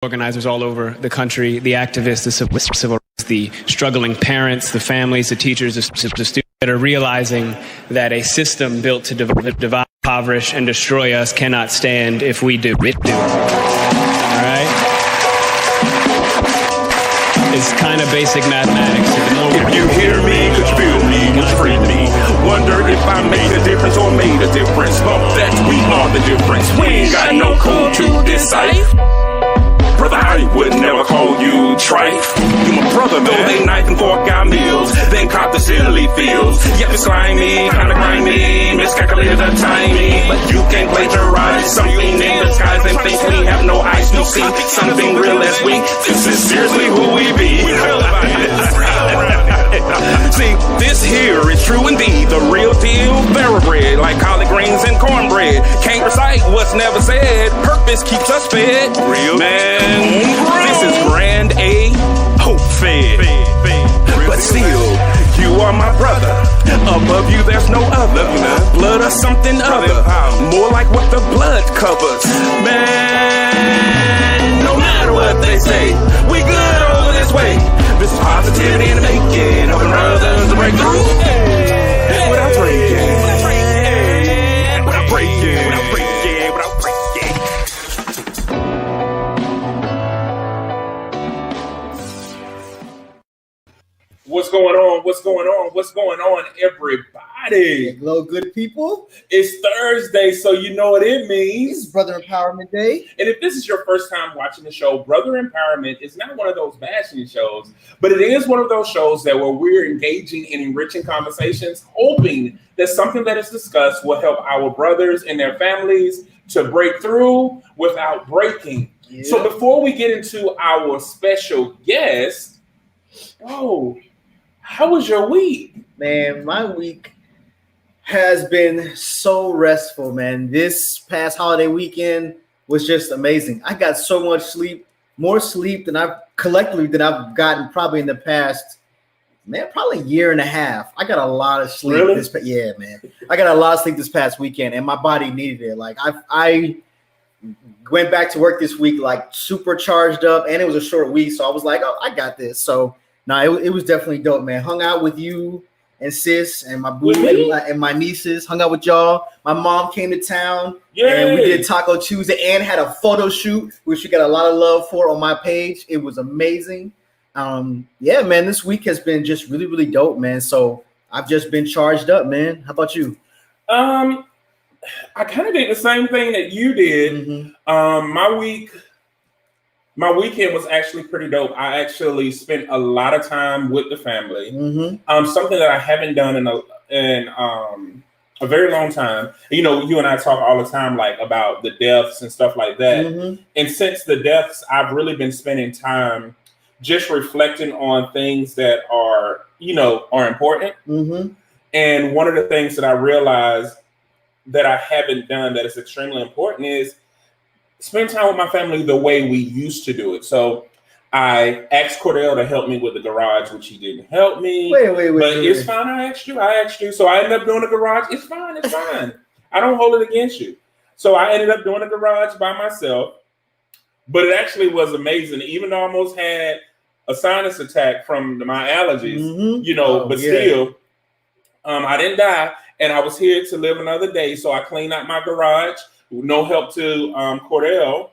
organizers all over the country, the activists, the civil rights, the struggling parents, the families, the teachers, the students that are realizing that a system built to divide, impoverish, and destroy us cannot stand if we do it. All right? It's kind of basic mathematics. If you hear me, could you feel me, could you free me? Wonder if I made a difference or made a difference. But that we are the difference. We ain't got no code to decipher. Brother, I would never call you trife. You my brother, though they knife and fork our meals. Then cop the silly feels. Yep, it's slimy, kinda grimy. Miscalculated the timing. But you can't plagiarize something in disguise and think we have no eyes to see something real as we. This is seriously who we be. See, this here is true indeed. The real deal, thoroughbred, like collard greens and cornbread. Can't recite what's never said. Purpose keeps us fed. Real man. This is Grand A Hope Fed. But still, you are my brother. Above you, there's no other. Blood or something other. More like what the blood covers. Man, no matter what they say, we good over this way. This is positivity in the making. Helping brothers to break through. Without breaking. Without breaking. Without breaking. Without breaking. What's going on? What's going on? What's going on, everybody? Hello, good people. It's Thursday, so you know what it means. It's Brother Empowerment Day. And if this is your first time watching the show, Brother Empowerment is not one of those bashing shows, but it is one of those shows that where we're engaging in enriching conversations, hoping that something that is discussed will help our brothers and their families to break through without breaking. Yeah. So before we get into our special guest, how was your week? Man, my week has been so restful, man. This past holiday weekend was just amazing. I got so much sleep, more sleep than I've gotten probably in the past, man, probably a year and a half. I got a lot of sleep. Really? Yeah, man. I got a lot of sleep this past weekend, and my body needed it. Like I went back to work this week like super charged up, and it was a short week, so I was like, oh, I got this. So it was definitely dope, man. Hung out with you and sis and my boo and my nieces. Hung out with y'all. My mom came to town. And we did Taco Tuesday and had a photo shoot, which you got a lot of love for on my page. It was amazing. Yeah, man, this week has been just really, really dope, man. So I've just been charged up, man. How about you? I kind of did the same thing that you did. Mm-hmm. My weekend was actually pretty dope. I actually spent a lot of time with the family. Mm-hmm. Something that I haven't done in a very long time. You know, you and I talk all the time like about the deaths and stuff like that. Mm-hmm. And since the deaths, I've really been spending time just reflecting on things that are important. Mm-hmm. And one of the things that I realized that I haven't done that is extremely important is spend time with my family the way we used to do it. So I asked Cordell to help me with the garage, which he didn't help me. But it's fine. I asked you. So I ended up doing the garage. It's fine. I don't hold it against you. So I ended up doing the garage by myself. But it actually was amazing. Even though I almost had a sinus attack from my allergies, still, I didn't die. And I was here to live another day. So I cleaned out my garage. No help to Cordell.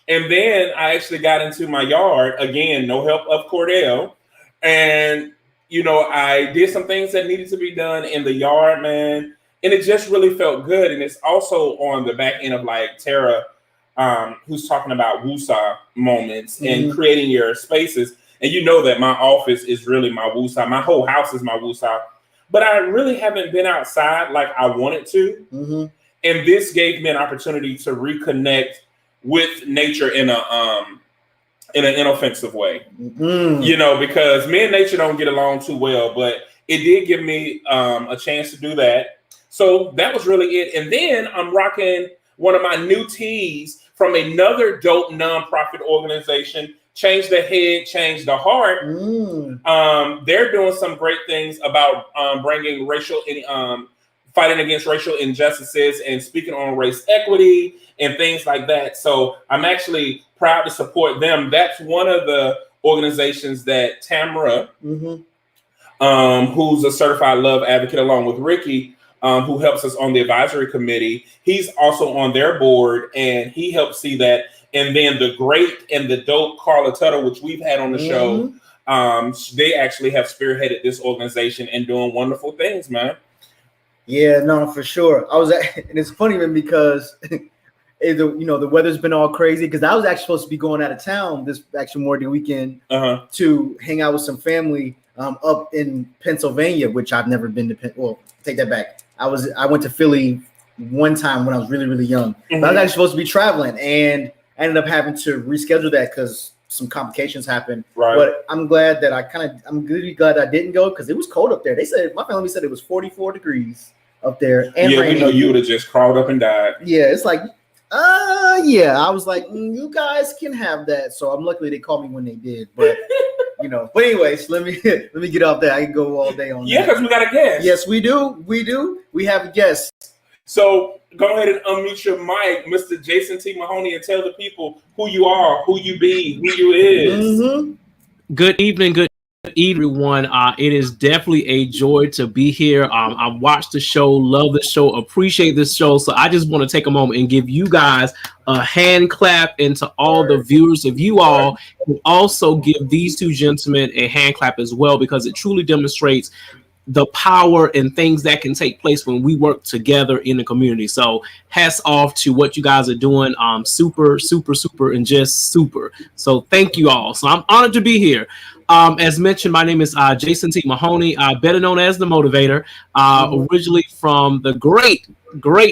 And then I actually got into my yard. Again, no help of Cordell. And, I did some things that needed to be done in the yard, man. And it just really felt good. And it's also on the back end of like Tara, who's talking about woosah moments and creating your spaces. And you know that my office is really my woosah. My whole house is my woosah. But I really haven't been outside like I wanted to. Mm-hmm. And this gave me an opportunity to reconnect with nature in an inoffensive way, because me and nature don't get along too well, but it did give me a chance to do that. So that was really it. And then I'm rocking one of my new tees from another dope nonprofit organization, Change the Head, Change the Heart. They're doing some great things about bringing fighting against racial injustices and speaking on race equity and things like that. So I'm actually proud to support them. That's one of the organizations that Tamara, who's a certified love advocate, along with Ricky, who helps us on the advisory committee. He's also on their board, and he helps see that. And then the great and the dope Carla Tuttle, which we've had on the show, they actually have spearheaded this organization and doing wonderful things, man. Yeah, no, for sure. And it's funny, man, because the weather's been all crazy. Because I was actually supposed to be going out of town this Memorial weekend to hang out with some family up in Pennsylvania, which I've never been to. Well, take that back. I went to Philly one time when I was really, really young. But I was actually supposed to be traveling, and I ended up having to reschedule that because some complications happened. Right. But I'm glad that I'm really glad I didn't go because it was cold up there. My family said it was 44 degrees up there. And yeah, we know you would have just crawled up and died. Yeah, it's like, I was like, you guys can have that. So I'm lucky they called me when they did. But but anyways, let me get off that. I can go all day on that. Yeah, because we got a guest. Yes, we do. We have a guest. So go ahead and unmute your mic, Mr. Jason T. Mahoney, and tell the people who you are, who you be, who you is. Good evening, everyone. It is definitely a joy to be here. I watched the show, love the show, appreciate this show. So I just want to take a moment and give you guys a hand clap, and to all the viewers of you all, and also give these two gentlemen a hand clap as well, because it truly demonstrates the power and things that can take place when we work together in the community. So hats off to what you guys are doing. Super, super, super, and just super. So thank you all. So I'm honored to be here. As mentioned, my name is Jason T. Mahoney, better known as the Motivator, originally from the great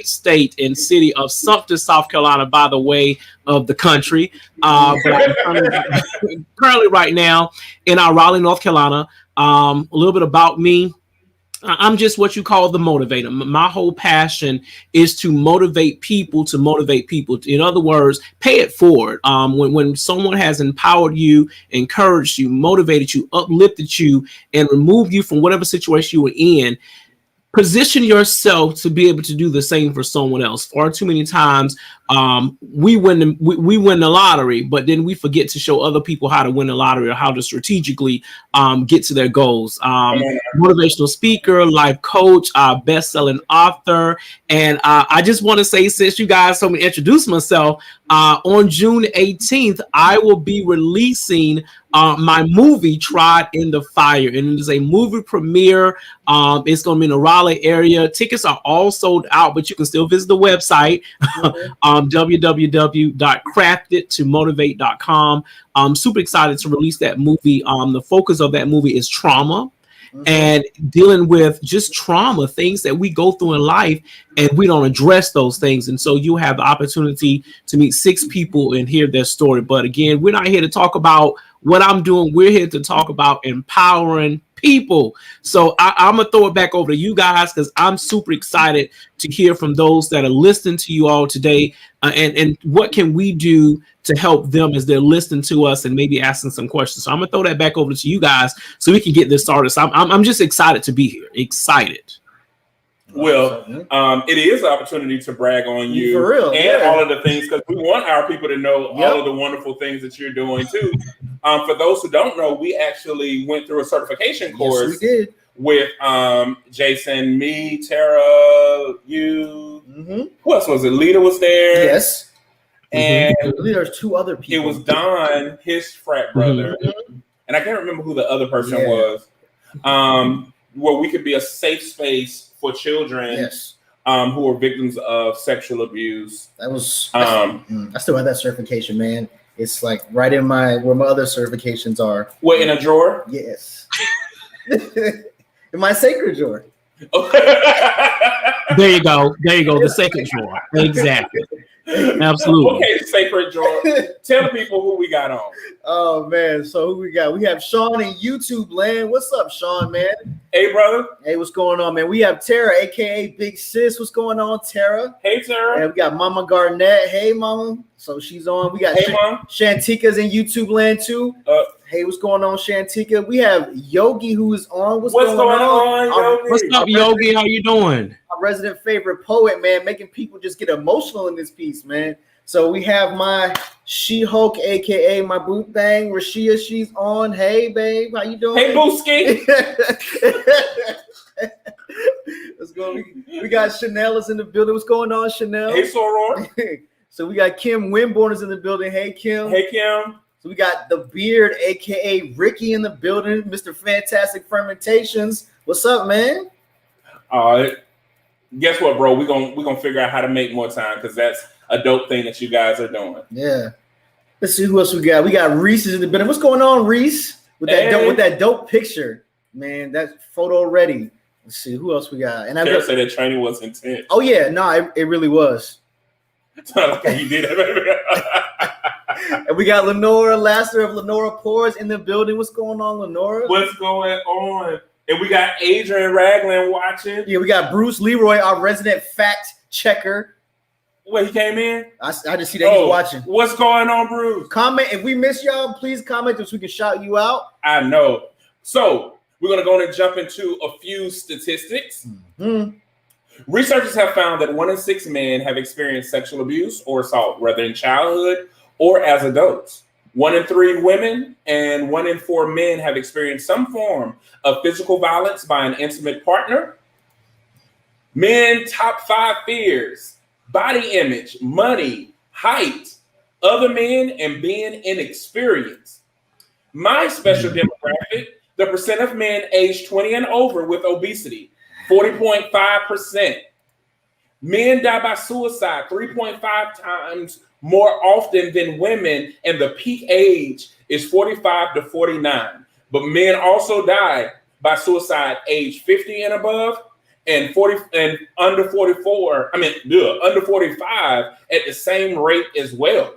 state and city of Sumter, South Carolina, by the way of the country. But I'm currently right now in Raleigh, North Carolina. A little bit about me. I'm just what you call the motivator. My whole passion is to motivate people to motivate people. In other words, pay it forward. When someone has empowered you, encouraged you, motivated you, uplifted you, and removed you from whatever situation you were in, position yourself to be able to do the same for someone else. Far too many times, we win the lottery, but then we forget to show other people how to win the lottery or how to strategically get to their goals. Motivational speaker, life coach, best-selling author, and I just want to say, since you guys told me to introduce myself, on June 18th, I will be releasing my movie, Tried in the Fire, and it is a movie premiere. It's going to be in the Raleigh area. Tickets are all sold out, but you can still visit the website, www.craftedtomotivate.com. I'm super excited to release that movie. The focus of that movie is trauma. And dealing with just trauma, things that we go through in life, and we don't address those things. And so you have the opportunity to meet 6 people and hear their story. But again, we're not here to talk about what I'm doing. We're here to talk about empowering people. So I'm going to throw it back over to you guys, because I'm super excited to hear from those that are listening to you all today, and what can we do to help them as they're listening to us and maybe asking some questions. So I'm going to throw that back over to you guys so we can get this started. So I'm just excited to be here. Excited. Well, it is an opportunity to brag on you for real, and all of the things, because we want our people to know all of the wonderful things that you're doing too. For those who don't know, we actually went through a certification course. Yes, we did. With Jason, me, Tara, you. Who else was it? Lita was there. Yes. And there's 2 other people. It was Don, his frat brother, and I can't remember who the other person was. Where we could be a safe space for children who are victims of sexual abuse. That was I still have that certification, man. It's like right in where my other certifications are. What, in a drawer? Yes. In my sacred drawer. There you go. The second drawer. Exactly. Absolutely. Okay, sacred drawer. Tell people who we got on. Oh man, so who we got? We have Sean in YouTube land. What's up, Sean, man? Hey, brother. Hey, what's going on, man? We have Tara, aka Big Sis. What's going on, Tara? Hey, Tara. And we got Mama Garnett. Hey, Mama. So she's on. We got Mom. Shantika's in YouTube land too. Hey, what's going on, Shantika? We have Yogi who is on. What's going on, Yogi? What's up, Yogi? How you doing? Our resident favorite poet, man, making people just get emotional in this piece, man. So we have my She-Hulk, aka my boo thing, Rashia. She's on. Hey, babe, how you doing? Hey, Booski. Let's go. We got Chanel is in the building. What's going on, Chanel? Hey, Soror. So we got Kim Winborn is in the building. Hey, Kim. Hey, Kim. So we got the Beard, aka Ricky, in the building. Mr. Fantastic Fermentations. What's up, man? Guess what, bro? We're gonna figure out how to make more time because that's a dope thing that you guys are doing. Yeah. Let's see who else we got. We got Reese is in the building. What's going on, Reese? With that dope picture, man. That's photo ready. Let's see who else we got. And I said that training was intense. Oh yeah, no, it really was. It's not like you did it, baby. And we got Lenora Laster of Lenora Pours in the building. What's going on, Lenora? What's going on? And we got Adrian Ragland watching. Yeah, we got Bruce Leroy, our resident fact checker. What, he came in? I just see that he's watching. What's going on, Bruce? Comment. If we miss y'all, please comment so we can shout you out. I know. So we're going to go and jump into a few statistics. Mm-hmm. Researchers have found that 1 in 6 men have experienced sexual abuse or assault, whether in childhood or as adults. 1 in 3 women and 1 in 4 men have experienced some form of physical violence by an intimate partner. Men top 5 fears: body image, money, height, other men, and being inexperienced. My special demographic, the percent of men aged 20 and over with obesity, 40.5%. Men die by suicide 3.5 times more often than women, and the peak age is 45 to 49. But men also die by suicide age 50 and above, and 40 and under 44. Under 45 at the same rate as well.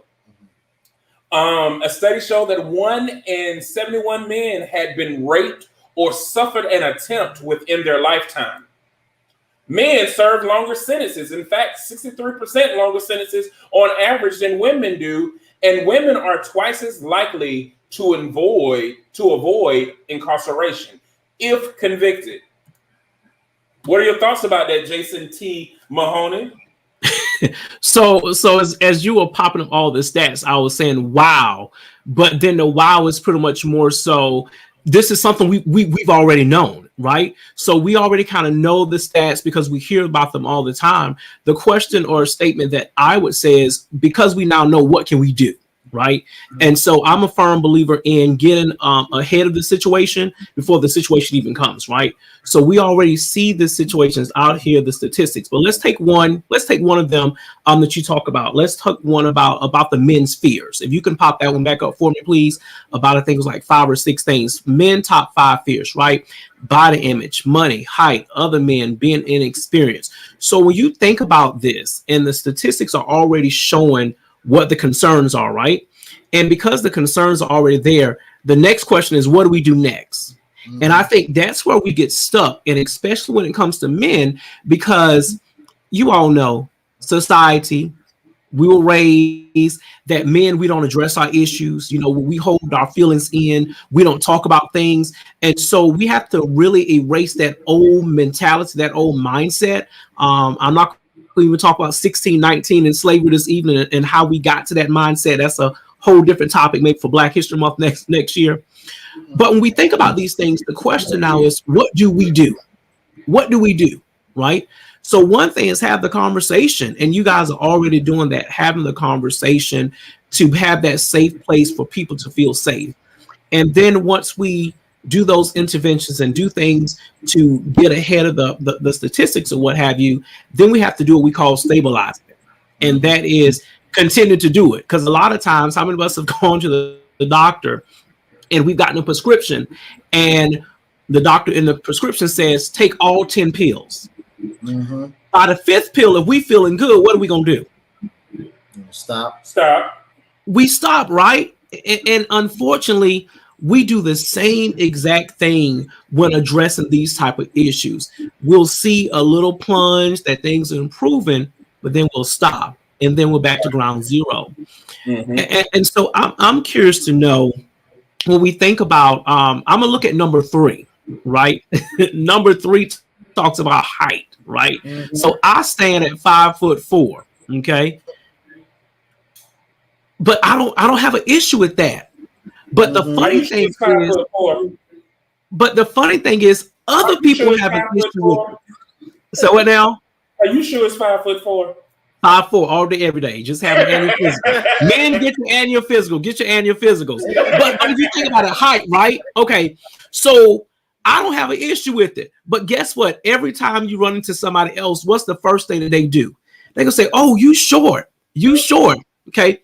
A study showed that 1 in 71 men had been raped or suffered an attempt within their lifetime. Men serve longer sentences. In fact, 63% longer sentences on average than women do, and women are twice as likely to avoid incarceration if convicted. What are your thoughts about that, Jason T. Mahoney? So as you were popping up all the stats, I was saying wow, but then the wow is pretty much more so. This is something we've already known, right? So we already kind of know the stats because we hear about them all the time. The question or statement that I would say is, because we now know, what can we do, right? And so I'm a firm believer in getting ahead of the situation before the situation even comes, right? So we already see the situations out here, the statistics. But let's take one of them that you talk about. Let's talk one about the men's fears. If you can pop that one back up for me, please. About I think it was like 5 or 6 things. Men top 5 fears, right? Body image, money, height, other men, being inexperienced. So when you think about this, and the statistics are already showing what the concerns are, right? And because the concerns are already there, the next question is, what do we do next? Mm-hmm. And I think that's where we get stuck, and especially when it comes to men, because you all know society, we were raised that men, we don't address our issues. You know, we hold our feelings in, we don't talk about things. And so we have to really erase that old mentality, that old mindset. I'm not even talk about 1619 and slavery this evening and how we got to that mindset. That's a whole different topic, maybe for Black History Month next year. But when we think about these things, the question now is, what do we do? What do we do, right? So one thing is have the conversation, and you guys are already doing that, having the conversation to have that safe place for people to feel safe. And then once we do those interventions and do things to get ahead of the statistics or what have you, then we have to do what we call stabilizing it. And that is continue to do it. Because a lot of times, how many of us have gone to the doctor and we've gotten a prescription, and the doctor in the prescription says, take all 10 pills. Mm-hmm. By the 5th pill, if we feeling good, what are we going to do? Stop. We stop, right? And unfortunately, we do the same exact thing when addressing these type of issues. We'll see a little plunge that things are improving, but then we'll stop, and then we're back to ground zero. Mm-hmm. And so I'm curious to know, when we think about, I'm gonna look at number 3, right? Number 3 talks about height, right? Mm-hmm. So I stand at 5'4", okay? But I don't have an issue with that. But the funny thing is, other people have an issue with it. So what now? Are you sure it's 5'4"? 5'4" all day, every day. Just have an annual physical. Men, get your annual physical. Get your annual physicals. But if you think about it, height, right? Okay. So I don't have an issue with it. But guess what? Every time you run into somebody else, what's the first thing that they do? They gonna say, "Oh, you short. You short." Okay.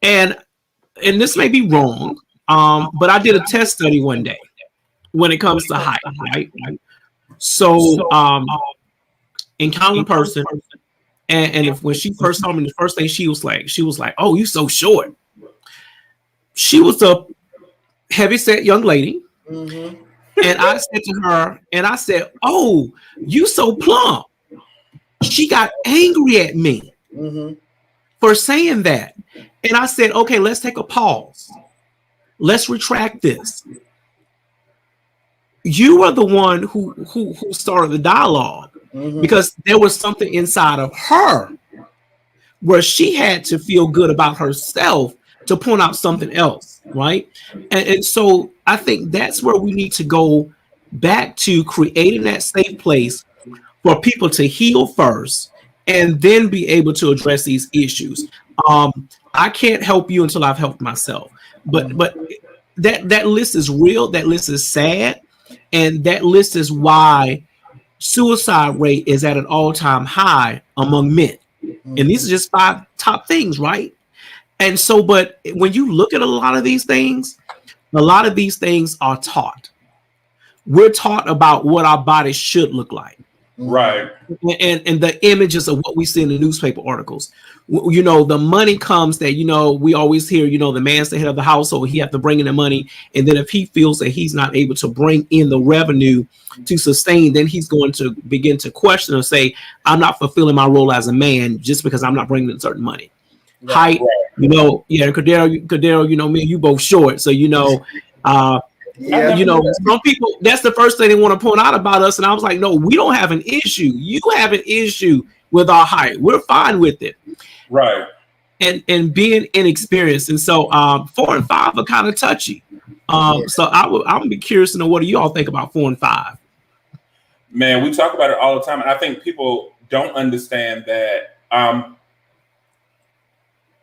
And this may be wrong. But I did a test study one day when it comes to height, right? So encountered a person. And when she first saw me, the first thing she was like, "Oh, you so short." She was a heavy-set young lady. Mm-hmm. And I said to her, "Oh, you so plump." She got angry at me for saying that. And I said, "Okay, let's take a pause. Let's retract this. You are the one who started the dialogue. Because there was something inside of her where she had to feel good about herself to point out something else, right? And so I think that's where we need to go back to, creating that safe place for people to heal first and then be able to address these issues. I can't help you until I've helped myself. But that list is real. That list is sad. And that list is why suicide rate is at an all-time high among men. And these are just 5 top things, right? And so, but when you look at a lot of these things are taught. We're taught about what our bodies should look like. Right. And the images of what we see in the newspaper articles. You know, the money comes that, you know, we always hear, you know, the man's the head of the household. He have to bring in the money. And then if he feels that he's not able to bring in the revenue to sustain, then he's going to begin to question and say, "I'm not fulfilling my role as a man just because I'm not bringing in certain money." Right. Height, you know, Cordell, you know, me and you both short. So, you know, you know, some people, that's the first thing they want to point out about us. And I was like, no, we don't have an issue. You have an issue with our height. We're fine with it. Right. And being inexperienced. And so 4 and 5 are kind of touchy. So I'm gonna be curious to know, what do you all think about 4 and 5? Man, we talk about it all the time. And I think people don't understand that.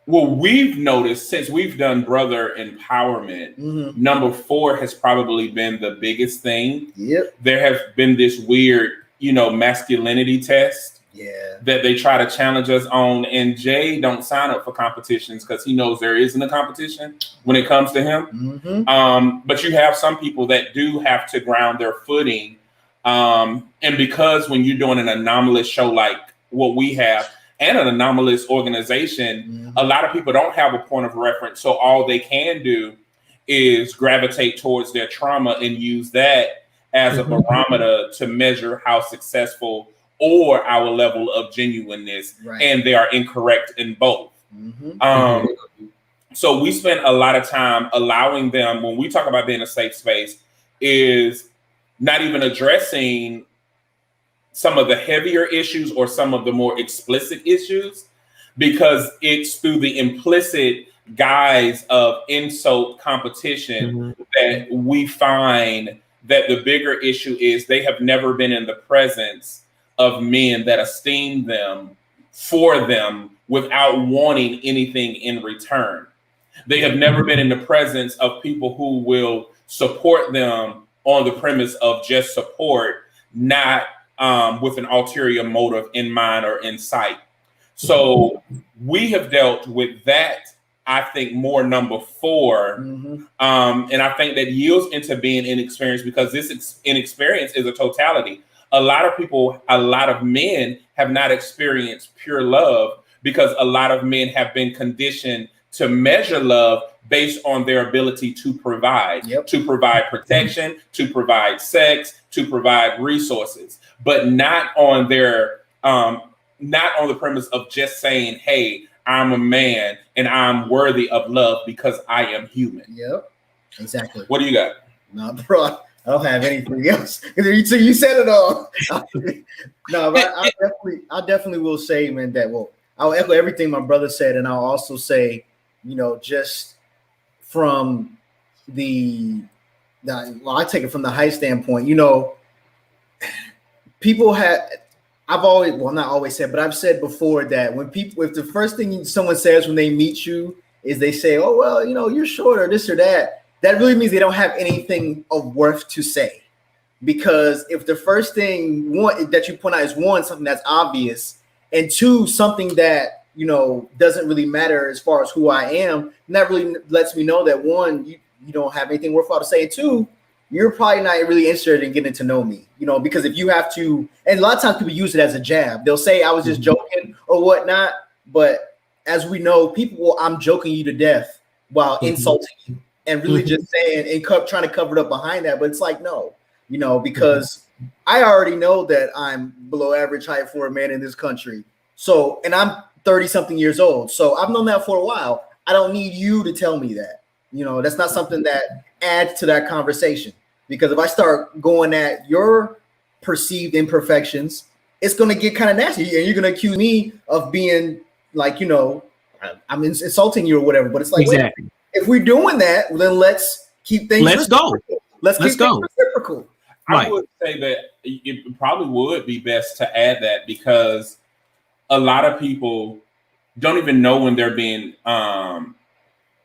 Well, we've noticed since we've done brother empowerment, number 4 has probably been the biggest thing. Yep. There has been this weird, you know, masculinity test that they try to challenge us on. And Jay don't sign up for competitions because he knows there isn't a competition when it comes to him. But you have some people that do have to ground their footing. And because when you're doing an anomalous show like what we have, and an anomalous organization, a lot of people don't have a point of reference. So all they can do is gravitate towards their trauma and use that as a barometer to measure how successful or our level of genuineness. Right. And they are incorrect in both. So we spend a lot of time allowing them, when we talk about being a safe space, is not even addressing some of the heavier issues or some of the more explicit issues, because it's through the implicit guise of insult competition that we find that the bigger issue is they have never been in the presence of men that esteem them for them without wanting anything in return. They have never been in the presence of people who will support them on the premise of just support, not with an ulterior motive in mind or in sight. So we have dealt with that, I think, more number 4. And I think that yields into being inexperienced, because this inexperience is a totality. A lot of people, a lot of men have not experienced pure love because a lot of men have been conditioned to measure love based on their ability to provide, to provide protection, to provide sex, to provide resources, but not on their, not on the premise of just saying, "Hey, I'm a man and I'm worthy of love because I am human." Yep, exactly. What do you got? No, bro, I don't have anything else. You said it all. No, but I definitely will say, man, that, well, I'll echo everything my brother said, and I'll also say just from I take it from the height standpoint. People I've always, well, not always said, but I've said before that if the first thing someone says when they meet you is they say, oh, well, you're short or this or that, that really means they don't have anything of worth to say. Because if the first thing that you point out is one, something that's obvious, and two, something that, doesn't really matter as far as who I am, and that really lets me know that one, you don't have anything worthwhile to say. And two, you're probably not really interested in getting to know me, because if you have to, and a lot of times people use it as a jab. They'll say I was just joking or whatnot, but as we know, I'm joking you to death while insulting you and really just saying and trying to cover it up behind that. But it's like, no, because I already know that I'm below average height for a man in this country. So, and I'm 30 something years old. So I've known that for a while. I don't need you to tell me that. That's not something that adds to that conversation, because if I start going at your perceived imperfections, it's going to get kind of nasty, and you're going to accuse me of being like, I'm insulting you or whatever. But it's like, exactly. Wait, if we're doing that, then let's keep things. Let's go. Let's keep things reciprocal. I would say that it probably would be best to add that, because a lot of people don't even know when they're being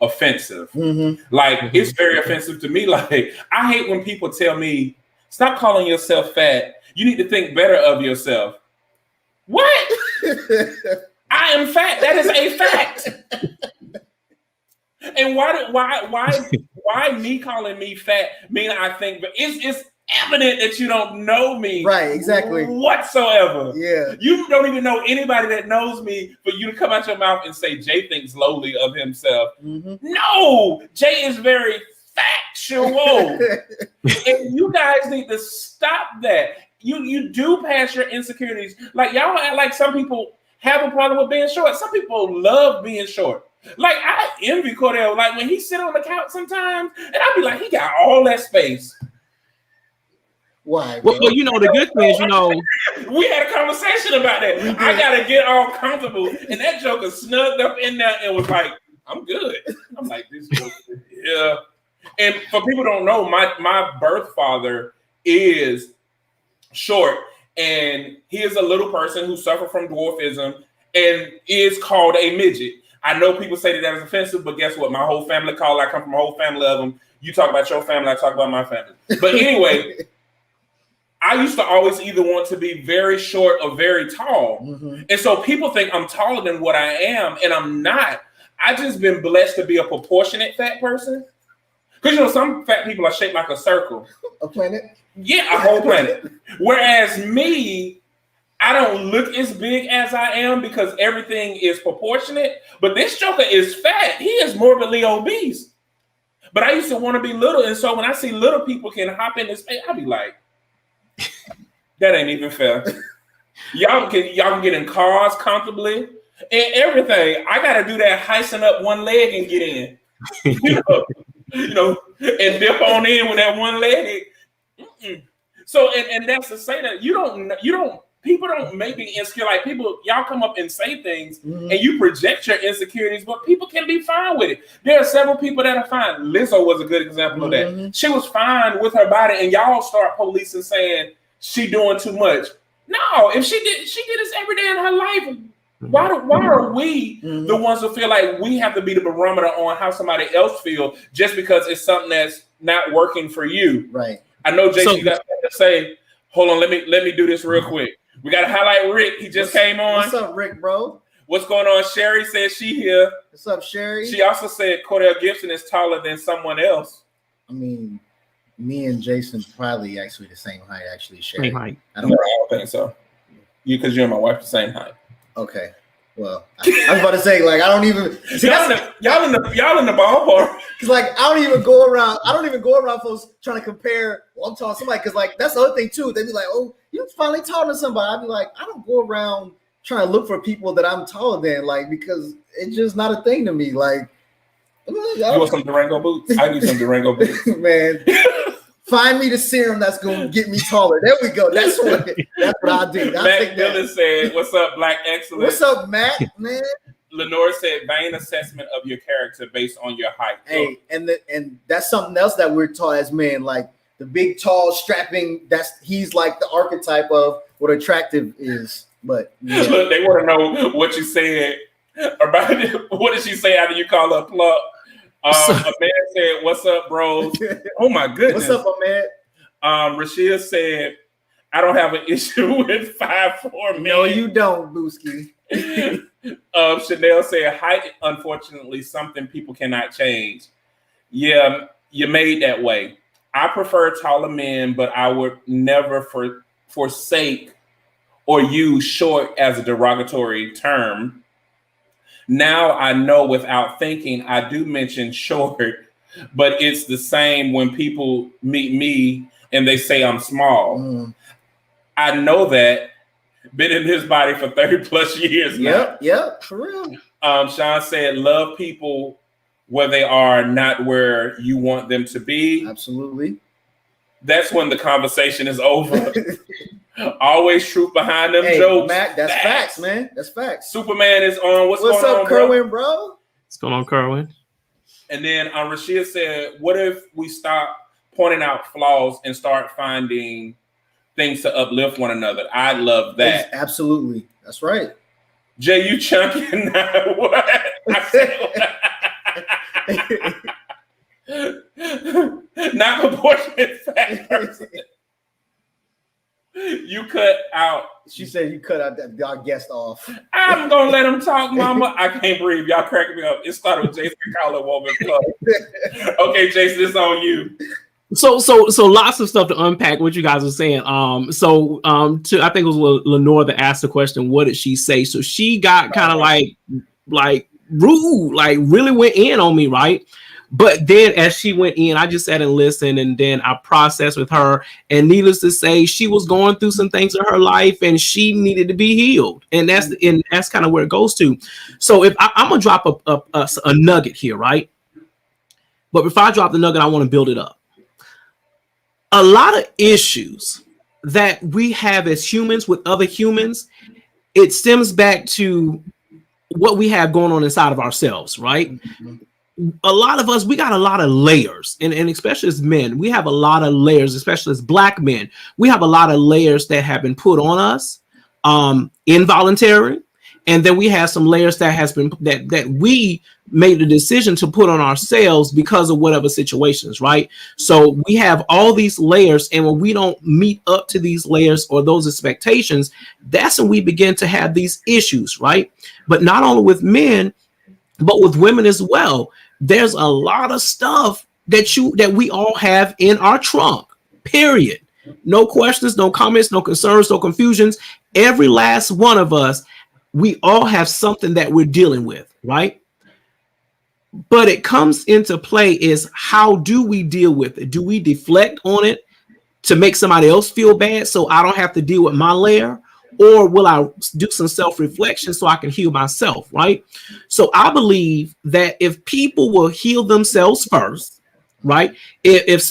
offensive. It's very offensive to me. Like, I hate when people tell me, stop calling yourself fat. You need to think better of yourself. What? I am fat. That is a fact. And why me calling me fat mean I think, but it's evident that you don't know me, right? Exactly, whatsoever. Yeah, you don't even know anybody that knows me for you to come out your mouth and say Jay thinks lowly of himself. No, Jay is very factual, and you guys need to stop that. You do pass your insecurities. Like, y'all act like some people have a problem with being short. Some people love being short. Like, I envy Cordell. Like, when he sit on the couch sometimes, and I'd be like, he got all that space. Why? Well, the good thing is, we had a conversation about that. I gotta get all comfortable, and that joker snugged up in there and was like, "I'm good." I'm like, "This joker, yeah." And for people who don't know, my birth father is short, and he is a little person who suffered from dwarfism and is called a midget. I know people say that is offensive, but guess what? My whole family I come from a whole family of them. You talk about your family, I talk about my family. But anyway. I used to always either want to be very short or very tall. And so people think I'm taller than what I am, and I'm not. I just been blessed to be a proportionate fat person. Because, some fat people are shaped like a circle. A planet? Yeah, a whole planet. Whereas me, I don't look as big as I am because everything is proportionate. But this joker is fat. He is morbidly obese. But I used to want to be little. And so when I see little people can hop in this space, I be like, that ain't even fair. Y'all can get in cars comfortably and everything. I gotta do that heisting up one leg and get in. And dip on in with that one leg. So and that's to say that people don't make me insecure. Like, people, y'all come up and say things and you project your insecurities, but people can be fine with it. There are several people that are fine. Lizzo was a good example of that. She was fine with her body, and y'all start policing saying she doing too much. No, if she did this every day in her life. Why are we the ones who feel like we have to be the barometer on how somebody else feels just because it's something that's not working for you? Right. I know, Jason, you got something to say. Hold on, let me do this real quick. We got to highlight Rick. He just came on. What's up, Rick, bro? What's going on? Sherry says she here. What's up, Sherry? She also said Cordell Gibson is taller than someone else. I mean, me and Jason probably actually the same height, actually, Sherry. Same height. I don't think so. Because you and my wife the same height. Okay. Well, I was about to say, like, I don't even see, y'all in the ballpark. Cause like I don't even go around folks trying to compare. Well, I'm talking to somebody because like that's the other thing too. They'd be like, "Oh, you finally taller than somebody." I'd be like, I don't go around trying to look for people that I'm taller than, like, because it's just not a thing to me. Like, you want some Durango boots? I need some Durango boots, man. Find me the serum that's gonna get me taller. There we go. That's what I do. Matt Dillon said, "What's up, Black Excellence? What's up, Matt? Man, Lenore said vain assessment of your character based on your height. Hey, and that's something else that we're taught as men, like the big, tall, strapping. He's like the archetype of what attractive is. But yeah. Look, they want to know what you said about it. What did she say after you call her plug? A man said, "What's up, bros?" Oh my goodness. What's up, man? Rashia said, "I don't have an issue with 5'4" men." No, you don't, Booski. Chanel said, height, unfortunately, something people cannot change. Yeah, you're made that way. I prefer taller men, but I would never forsake or use short as a derogatory term. Now I know without thinking, I do mention short, but it's the same when people meet me and they say I'm small. I know that. Been in his body for 30 plus years now. Yep, for real. Sean said, love people where they are, not where you want them to be. Absolutely. That's when the conversation is over. Always truth behind them hey, jokes. Mac, that's facts, man. That's facts. Superman is on. What's going up, on, Kerwin, bro? What's going on, Kerwin? And then Rashia said, what if we stop pointing out flaws and start finding things to uplift one another? I love that. Absolutely. That's right. Jay, you chunky now. What? I said, not proportionate fat person. You cut out. She said you cut out our guest off. I'm gonna let him talk, mama. I can't breathe. Y'all cracking me up. It started with Jason Collar Woman Club. Okay, Jason, it's on you. So lots of stuff to unpack what you guys are saying. I think it was Lenore that asked the question, what did she say? So she got kind of like rude, like really went in on me, right? But then as she went in, I just sat and listened, and then I processed with her. And needless to say, she was going through some things in her life, and she needed to be healed. And that's kind of where it goes to. So if I'm gonna drop a nugget here, right? But before I drop the nugget, I want to build it up. A lot of issues that we have as humans with other humans, it stems back to what we have going on inside of ourselves, right? Mm-hmm. A lot of us, we got a lot of layers, and especially as men, we have a lot of layers, especially as Black men. We have a lot of layers that have been put on us, involuntary, and then we have some layers that has been that we made the decision to put on ourselves because of whatever situations, right? So we have all these layers, and when we don't meet up to these layers or those expectations, that's when we begin to have these issues, right? But not only with men, but with women as well. There's a lot of stuff that we all have in our trunk, period. No questions, no comments, no concerns, no confusions. Every last one of us, we all have something that we're dealing with, right? But it comes into play is, how do we deal with it? Do we deflect on it to make somebody else feel bad so I don't have to deal with my layer? Or will I do some self-reflection so I can heal myself, right? So I believe that if people will heal themselves first, right? If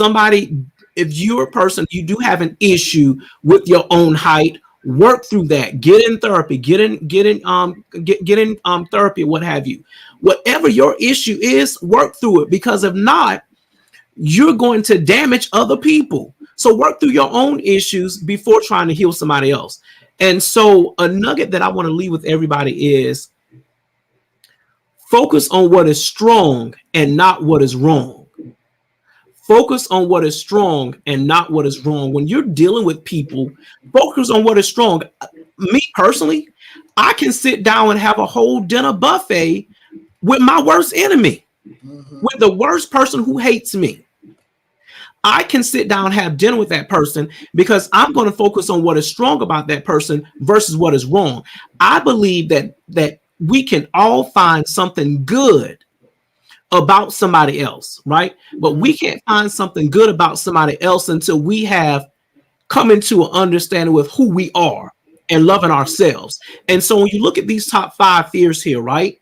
you're a person, you do have an issue with your own height, work through that. Get in therapy. Get in therapy, what have you. Whatever your issue is, work through it, because if not, you're going to damage other people. So work through your own issues before trying to heal somebody else. And so a nugget that I want to leave with everybody is focus on what is strong and not what is wrong. Focus on what is strong and not what is wrong. When you're dealing with people, focus on what is strong. Me personally, I can sit down and have a whole dinner buffet with my worst enemy, with the worst person who hates me. I can sit down and have dinner with that person because I'm going to focus on what is strong about that person versus what is wrong. I believe that we can all find something good about somebody else, right? But we can't find something good about somebody else until we have come into an understanding with who we are and loving ourselves. And so when you look at these top 5 fears here, right?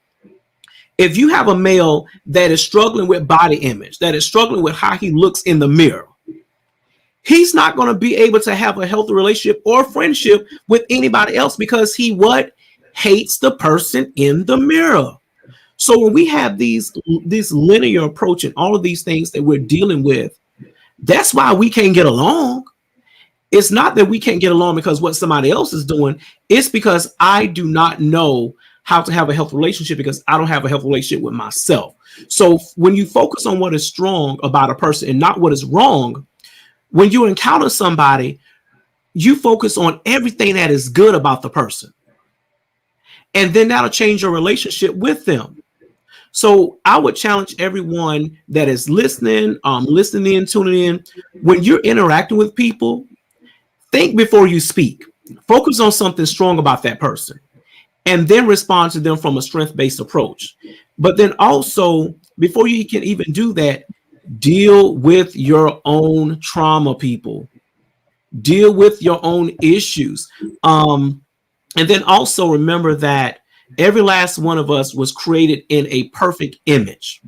If you have a male that is struggling with body image, that is struggling with how he looks in the mirror, he's not going to be able to have a healthy relationship or friendship with anybody else because he hates the person in the mirror. So when we have this linear approach and all of these things that we're dealing with, that's why we can't get along. It's not that we can't get along because what somebody else is doing. It's because I do not know how to have a healthy relationship because I don't have a healthy relationship with myself. So when you focus on what is strong about a person and not what is wrong, when you encounter somebody, you focus on everything that is good about the person. And then that'll change your relationship with them. So I would challenge everyone that is listening, tuning in. When you're interacting with people, think before you speak. Focus on something strong about that person and then respond to them from a strength-based approach. But then also, before you can even do that, deal with your own trauma, people. Deal with your own issues. And then also remember that every last one of us was created in a perfect image.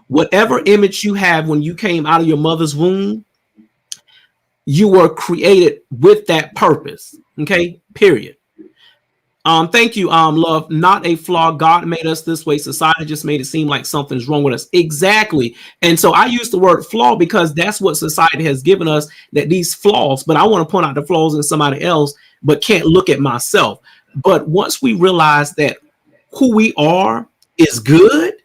Whatever image you have when you came out of your mother's womb, you were created with that purpose. Okay, period. Thank you, love. Not a flaw. God made us this way. Society just made it seem like something's wrong with us. Exactly. And so I use the word flaw because that's what society has given us, that these flaws, but I want to point out the flaws in somebody else, but can't look at myself. But once we realize that who we are is good,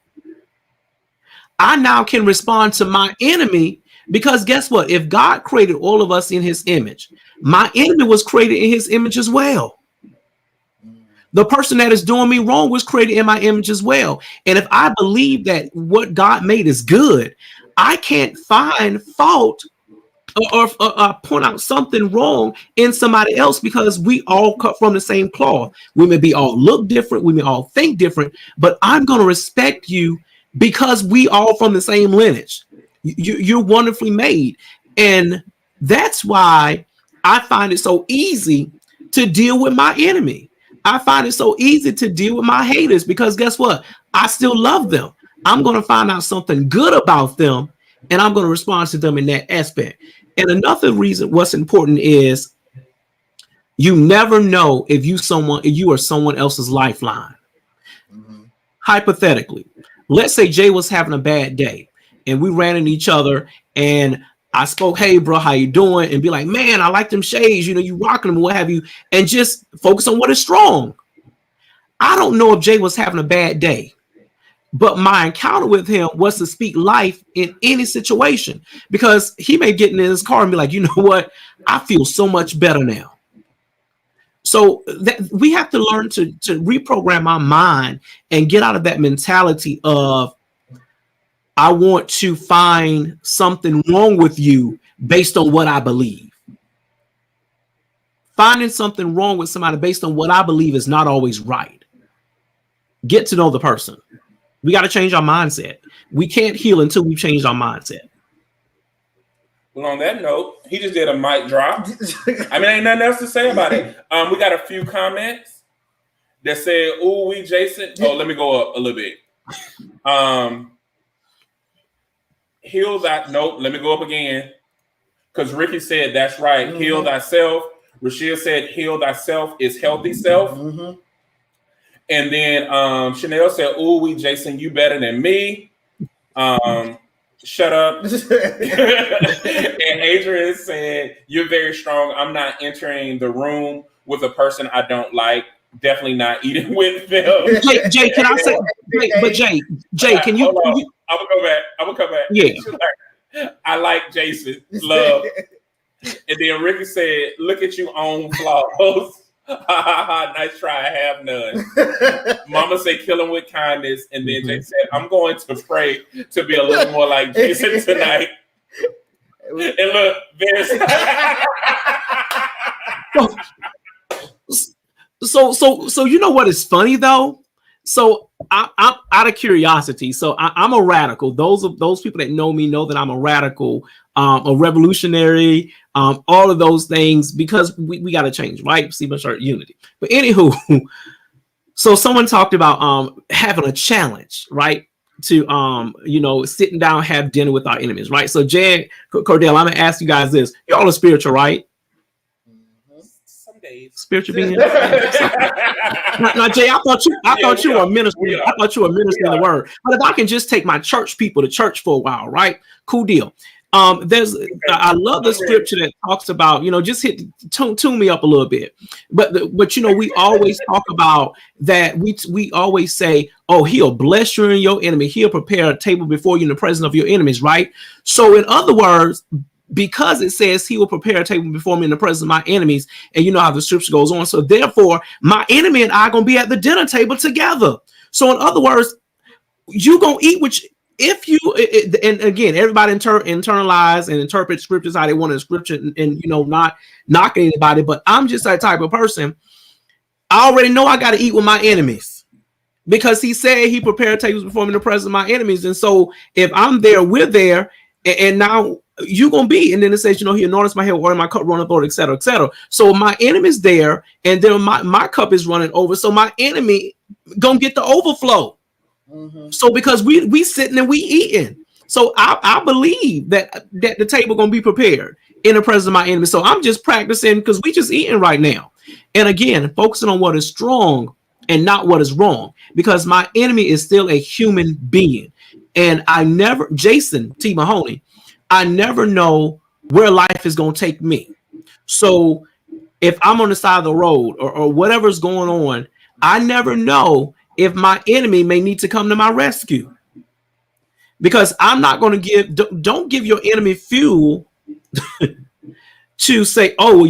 I now can respond to my enemy, because guess what? If God created all of us in his image, my enemy was created in his image as well. The person that is doing me wrong was created in my image as well. And if I believe that what God made is good, I can't find fault or point out something wrong in somebody else, because we all cut from the same cloth. We may be all look different, we may all think different, but I'm going to respect you because we all from the same lineage. You're wonderfully made. And that's why I find it so easy to deal with my enemy. I find it so easy to deal with my haters, because guess what? I still love them. I'm going to find out something good about them, and I'm going to respond to them in that aspect. And another reason what's important is you never know if you are someone else's lifeline. Hypothetically, let's say Jay was having a bad day and we ran into each other and I spoke, hey, bro, how you doing? And be like, man, I like them shades. You rocking them, what have you? And just focus on what is strong. I don't know if Jay was having a bad day, but my encounter with him was to speak life in any situation, because he may get in his car and be like, you know what? I feel so much better now. So that we have to learn to reprogram our mind and get out of that mentality of, I want to find something wrong with you based on what I believe. Finding something wrong with somebody based on what I believe is not always right. Get to know the person. We got to change our mindset. We can't heal until we've changed our mindset. Well, on that note, he just did a mic drop. I mean, ain't nothing else to say about it. We got a few comments that said, ooh, we Jason. Oh, let me go up a little bit. Heal that. Nope. Let me go up again. Because Ricky said that's right. Mm-hmm. Heal thyself. Rashia said heal thyself is healthy self. Mm-hmm. And then Chanel said, ooh, we Jason, you better than me. Shut up. And Adrian said, you're very strong. I'm not entering the room with a person I don't like. Definitely not eating with them. Jay, can I say? But Jay, can you? I'm gonna come back. Yeah. I like Jason. Love. And then Ricky said, "Look at you own flaws." Nice try. I have none. Mama said, "Kill him with kindness." And then Jay said, "I'm going to pray to be a little more like Jason tonight." And look, there's. So you know what is funny though? So I'm out of curiosity. So I'm a radical. Those people that know me know that I'm a radical, a revolutionary, all of those things, because we got to change, right? See much art unity. But anywho, so someone talked about having a challenge, right? To sitting down, have dinner with our enemies, right? So Jay, Cordell, I'm gonna ask you guys this: y'all are spiritual, right? Spiritual being. Now, Jay, I thought you were ministering. I thought you were ministering the word. But if I can just take my church people to church for a while, right? Cool deal. I love the scripture that talks about, just tune me up a little bit. But we always talk about that. We always say, oh, he'll bless you and your enemy. He'll prepare a table before you in the presence of your enemies, right? So in other words, because it says he will prepare a table before me in the presence of my enemies, and you know how the scripture goes on. So therefore, my enemy and I are going to be at the dinner table together. So in other words, you going to eat if you, and again, everybody internalize and interpret scriptures how they want in scripture, and not knocking anybody, but I'm just that type of person. I already know I got to eat with my enemies because he said he prepared tables before me in the presence of my enemies. And so if I'm there, we're there, and now you're going to be, and then it says, he anoints my head, oil my cup runneth over, etc., etc. So my enemy's there, and then my cup is running over. So my enemy going to get the overflow. Mm-hmm. So because we sitting and we eating, so I believe that the table gonna be prepared in the presence of my enemy. So I'm just practicing because we just eating right now, and again focusing on what is strong and not what is wrong, because my enemy is still a human being, and Jason T. Mahoney, I never know where life is gonna take me. So if I'm on the side of the road or whatever's going on, I never know if my enemy may need to come to my rescue, because I'm not going to don't give your enemy fuel to say, oh,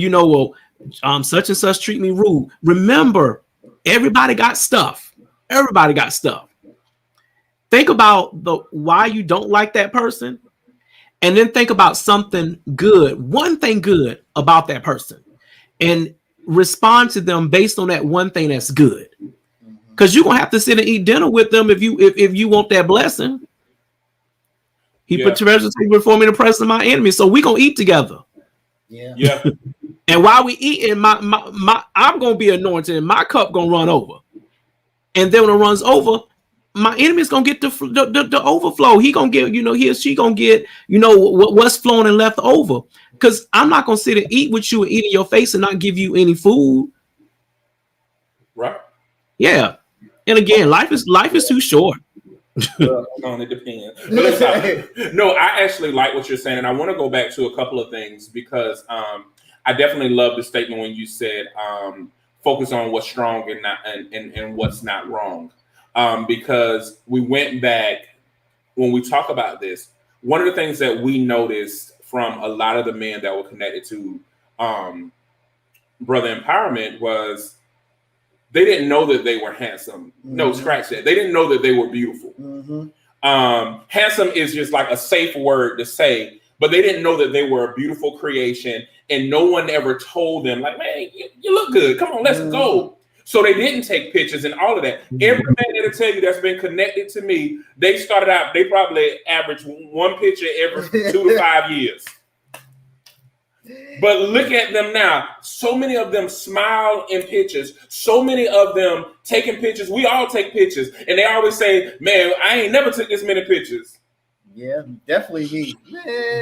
such and such treat me rude. Remember, everybody got stuff. Everybody got stuff. Think about why you don't like that person, and then think about something good, one thing good about that person, and respond to them based on that one thing that's good. Because you're gonna have to sit and eat dinner with them if you want that blessing. He put treasures before me in the presence of my enemy, so we gonna eat together. Yeah. And while we eating, I'm gonna be anointed, and my cup gonna run over. And then when it runs over, my enemy's gonna get the overflow. He gonna get, he or she gonna get, what's flowing and left over. Because I'm not gonna sit and eat with you and eat in your face and not give you any food. Right. Yeah. And again, life is too short. It depends. No, I actually like what you're saying, and I want to go back to a couple of things, because I definitely love the statement when you said focus on what's strong and not and what's not wrong. Because we went back when we talk about this. One of the things that we noticed from a lot of the men that were connected to Brother Empowerment was, they didn't know that they were handsome. Mm-hmm. No, scratch that. They didn't know that they were beautiful. Mm-hmm. Handsome is just like a safe word to say, but they didn't know that they were a beautiful creation, and no one ever told them, like, man, you look good. Come on, let's go. So they didn't take pictures and all of that. Mm-hmm. Every man that'll tell you that's been connected to me, they started out, they probably average one picture every 2 to 5 years. But look at them now. So many of them smile in pictures. So many of them taking pictures. We all take pictures. And they always say, man, I ain't never took this many pictures. Yeah, definitely me.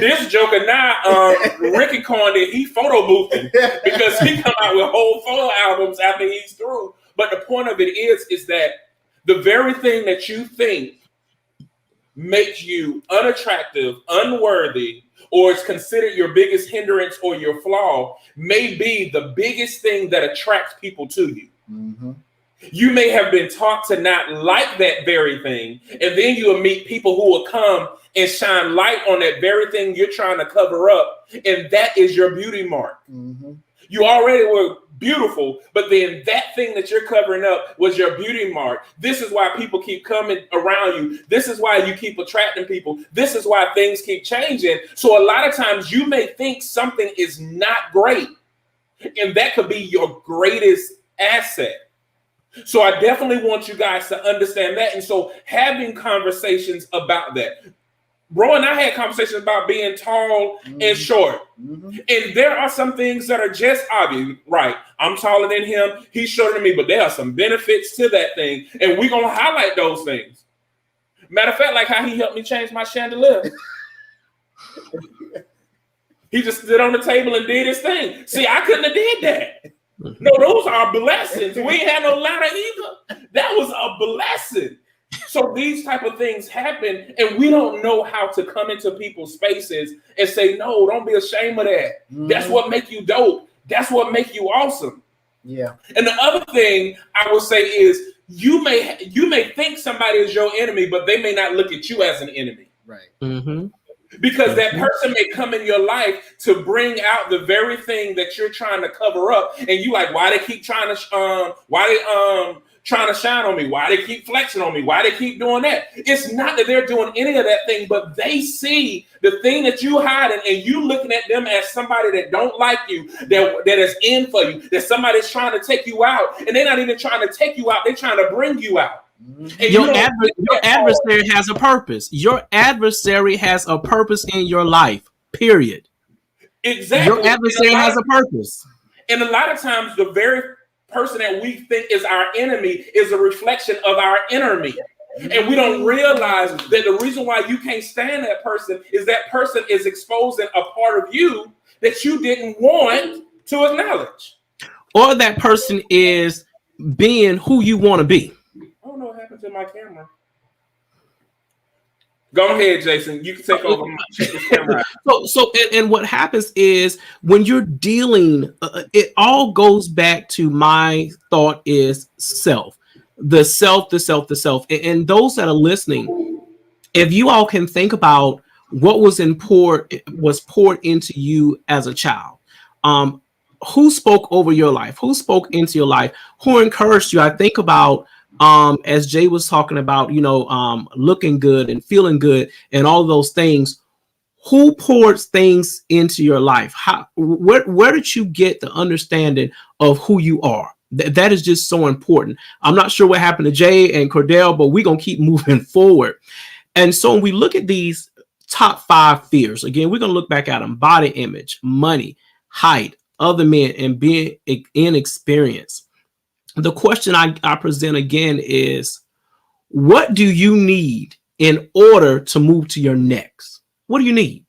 This joker now, Ricky coined it, he photo boothing, because he come out with whole photo albums after he's through. But the point of it is that the very thing that you think makes you unattractive, unworthy, or is considered your biggest hindrance or your flaw may be the biggest thing that attracts people to you. Mm-hmm. You may have been taught to not like that very thing, and then you'll meet people who will come and shine light on that very thing you're trying to cover up, and that is your beauty mark. Mm-hmm. You already were beautiful, but then that thing that you're covering up was your beauty mark. This is why people keep coming around you. This is why you keep attracting people. This is why things keep changing. So a lot of times you may think something is not great, and that could be your greatest asset. So I definitely want you guys to understand that. And so having conversations about that. Bro and I had conversations about being tall and short. Mm-hmm. And there are some things that are just obvious. Right. I'm taller than him. He's shorter than me. But there are some benefits to that thing. And we're going to highlight those things. Matter of fact, like how he helped me change my chandelier. He just stood on the table and did his thing. See, I couldn't have did that. No, those are blessings. We ain't had no ladder either. That was a blessing. So these type of things happen, and we don't know how to come into people's spaces and say, no, don't be ashamed of that. That's what make you dope. That's what make you awesome. Yeah. And the other thing I would say is you may think somebody is your enemy, but they may not look at you as an enemy. Right. Mm-hmm. Because that person may come in your life to bring out the very thing that you're trying to cover up, and you like, why they keep trying to trying to shine on me? Why they keep flexing on me? Why they keep doing that? It's not that they're doing any of that thing, but they see the thing that you hiding, and you looking at them as somebody that don't like you, that is in for you, that somebody's trying to take you out, and they're not even trying to take you out, they're trying to bring you out. And your adversary has a purpose. Your adversary has a purpose in your life, period. Exactly. Your adversary has a purpose. And a lot of times the very person that we think is our enemy is a reflection of our inner me. And we don't realize that the reason why you can't stand that person is exposing a part of you that you didn't want to acknowledge. Or that person is being who you want to be. I don't know what happened to my camera. Go ahead, Jason. You can take over. Check this camera out. And what happens is when you're dealing, it all goes back to my thought is self. The self. And those that are listening, if you all can think about what was poured into you as a child, who spoke over your life? Who spoke into your life? Who encouraged you? I think about as Jay was talking about, looking good and feeling good and all those things. Who pours things into your life? Where did you get the understanding of who you are? That is just so important. I'm not sure what happened to Jay and Cordell, but we're going to keep moving forward. And so when we look at these top 5 fears, again, we're going to look back at them: body image, money, height, other men, and being inexperienced. The question I present again is, what do you need in order to move to your next? What do you need?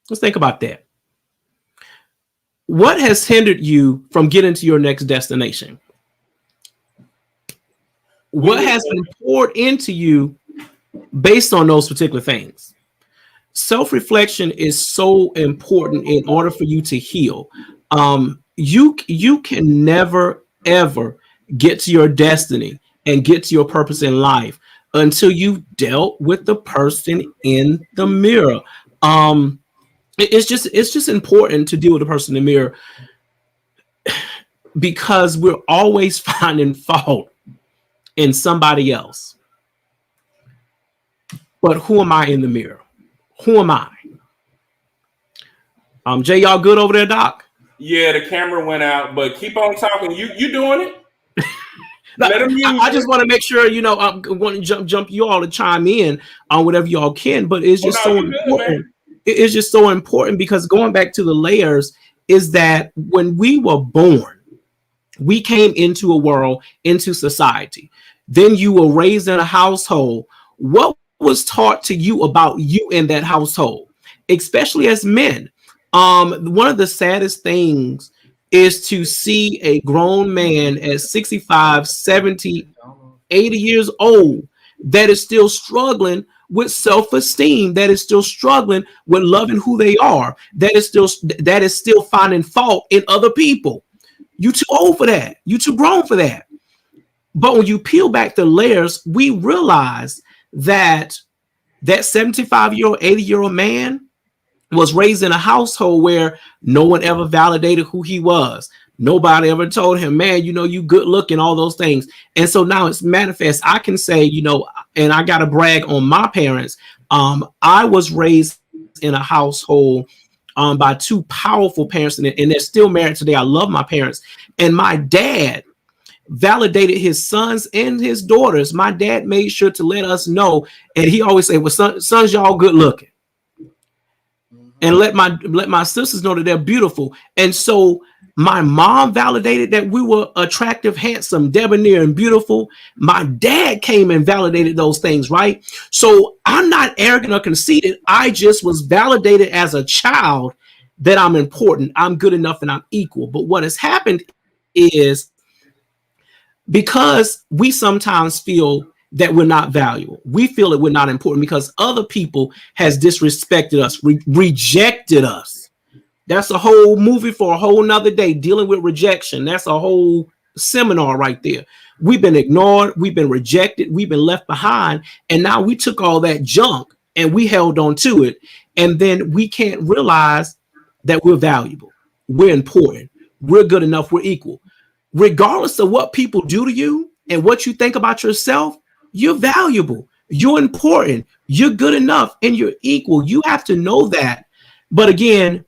Let's think about that. What has hindered you from getting to your next destination? What has been poured into you based on those particular things? Self-reflection is so important in order for you to heal. You can never ever get to your destiny and get to your purpose in life until you've dealt with the person in the mirror. It's just important to deal with the person in the mirror, because we're always finding fault in somebody else. But who am I in the mirror? Who am I? Jay, y'all good over there, Doc? Yeah, the camera went out, but keep on talking. You doing it? Let them use I just want to make sure, I want to jump you all to chime in on whatever y'all can, but it's just so important. It's just so important, because going back to the layers is that when we were born, we came into a world, into society. Then you were raised in a household. What was taught to you about you in that household, especially as men? One of the saddest things is to see a grown man at 65, 70, 80 years old that is still struggling with self-esteem, that is still struggling with loving who they are, that is still finding fault in other people. You too old for that. You too grown for that. But when you peel back the layers, we realize that 75-year-old, 80-year-old man was raised in a household where no one ever validated who he was. Nobody ever told him, man, you good looking, all those things. And so now it's manifest. I can say, and I got to brag on my parents. I was raised in a household by 2 powerful parents, and they're still married today. I love my parents. And my dad validated his sons and his daughters. My dad made sure to let us know. And he always said, well, sons, y'all good looking. And let my sisters know that they're beautiful. And so my mom validated that we were attractive, handsome, debonair, and beautiful. My dad came and validated those things, right? So I'm not arrogant or conceited. I just was validated as a child that I'm important, I'm good enough, and I'm equal. But what has happened is because we sometimes feel that we're not valuable. We feel that we're not important because other people has disrespected us, rejected us. That's a whole movie for a whole nother day, dealing with rejection. That's a whole seminar right there. We've been ignored, we've been rejected, we've been left behind, and now we took all that junk and we held on to it, and then we can't realize that we're valuable, we're important, we're good enough, we're equal. Regardless of what people do to you and what you think about yourself, you're valuable, you're important, you're good enough, and you're equal. You have to know that. But again,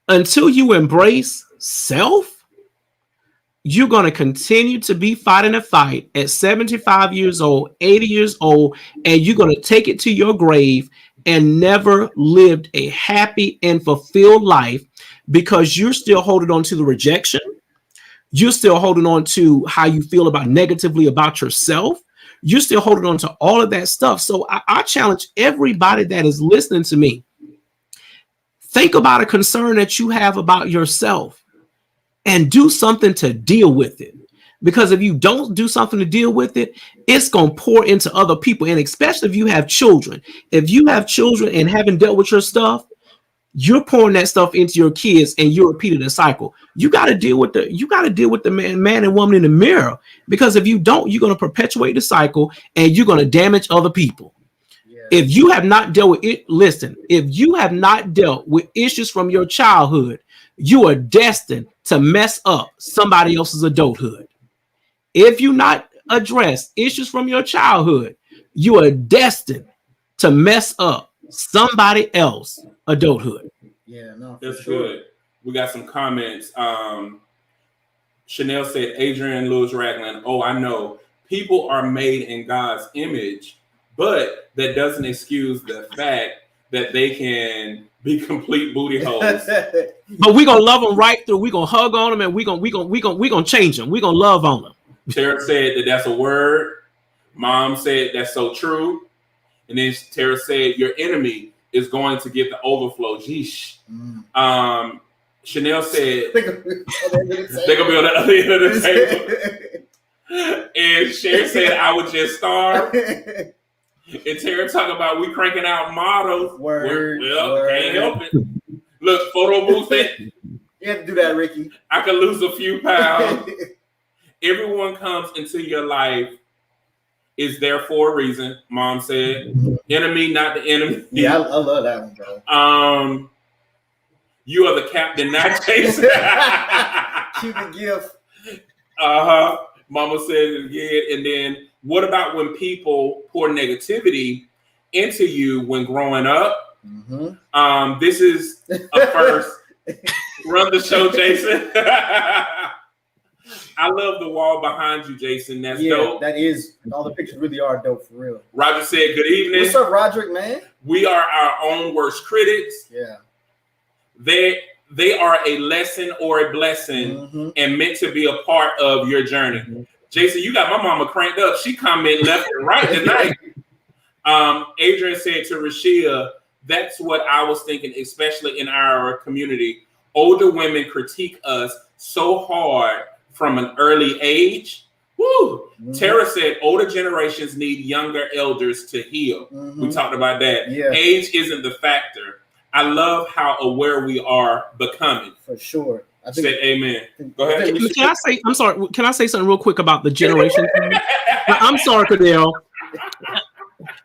until you embrace self, you're going to continue to be fighting a fight at 75 years old, 80 years old, and you're going to take it to your grave and never lived a happy and fulfilled life because you're still holding on to the rejection. You're still holding on to how you feel about negatively about yourself. You're still holding on to all of that stuff. So I challenge everybody that is listening to me. Think about a concern that you have about yourself and do something to deal with it. Because if you don't do something to deal with it, it's going to pour into other people. And especially if you have children. If you have children and haven't dealt with your stuff, you're pouring that stuff into your kids and you're repeating the cycle. You got to deal with the man and woman in the mirror, because if you don't, you're going to perpetuate the cycle and you're going to damage other people. Yeah. If you have not dealt with it, listen, if you have not dealt with issues from your childhood, you are destined to mess up somebody else's adulthood. If you not address issues from your childhood, you are destined to mess up somebody else adulthood. Yeah, no, that's sure. Good. We got some comments. Chanel said, Adrian Lewis Ragland, oh, I know people are made in God's image, but that doesn't excuse the fact that they can be complete booty holes. But we're gonna love them right through. We're gonna hug on them and we're gonna change them. We're gonna love on them. Tara said that's a word. Mom said that's so true. And then Tara said, your enemy is going to get the overflow. Jeesh. Chanel said, they're going to be on the other end of the table. And Cher said, I would just starve. And Tara talking about we cranking out models. Word. Can't help it. Look, photo booth it. You have to do that, Ricky. I could lose a few pounds. Everyone comes into your life is there for a reason, Mom said. Enemy, not the enemy. Yeah, I love that one, bro. You are the captain, not Jason. Keep the gift. Mama said it again. And then what about when people pour negativity into you when growing up? Mm-hmm. This is a first. Run the show, Jason. I love the wall behind you, Jason. That's dope. That is. All the pictures really are dope, for real. Roger said, good evening. What's up, Roderick, man? We are our own worst critics. Yeah. They are a lesson or a blessing and meant to be a part of your journey. Jason, you got my mama cranked up. She commented left and right tonight. Adrian said to Rashia, that's what I was thinking, especially in our community. Older women critique us so hard from an early age. Woo! Tara said older generations need younger elders to heal. We talked about that. Yeah. Age isn't the factor. I love how aware we are becoming. For sure. I think, say amen. Go ahead. Can I say something real quick about the generation thing? I'm sorry, Cordell.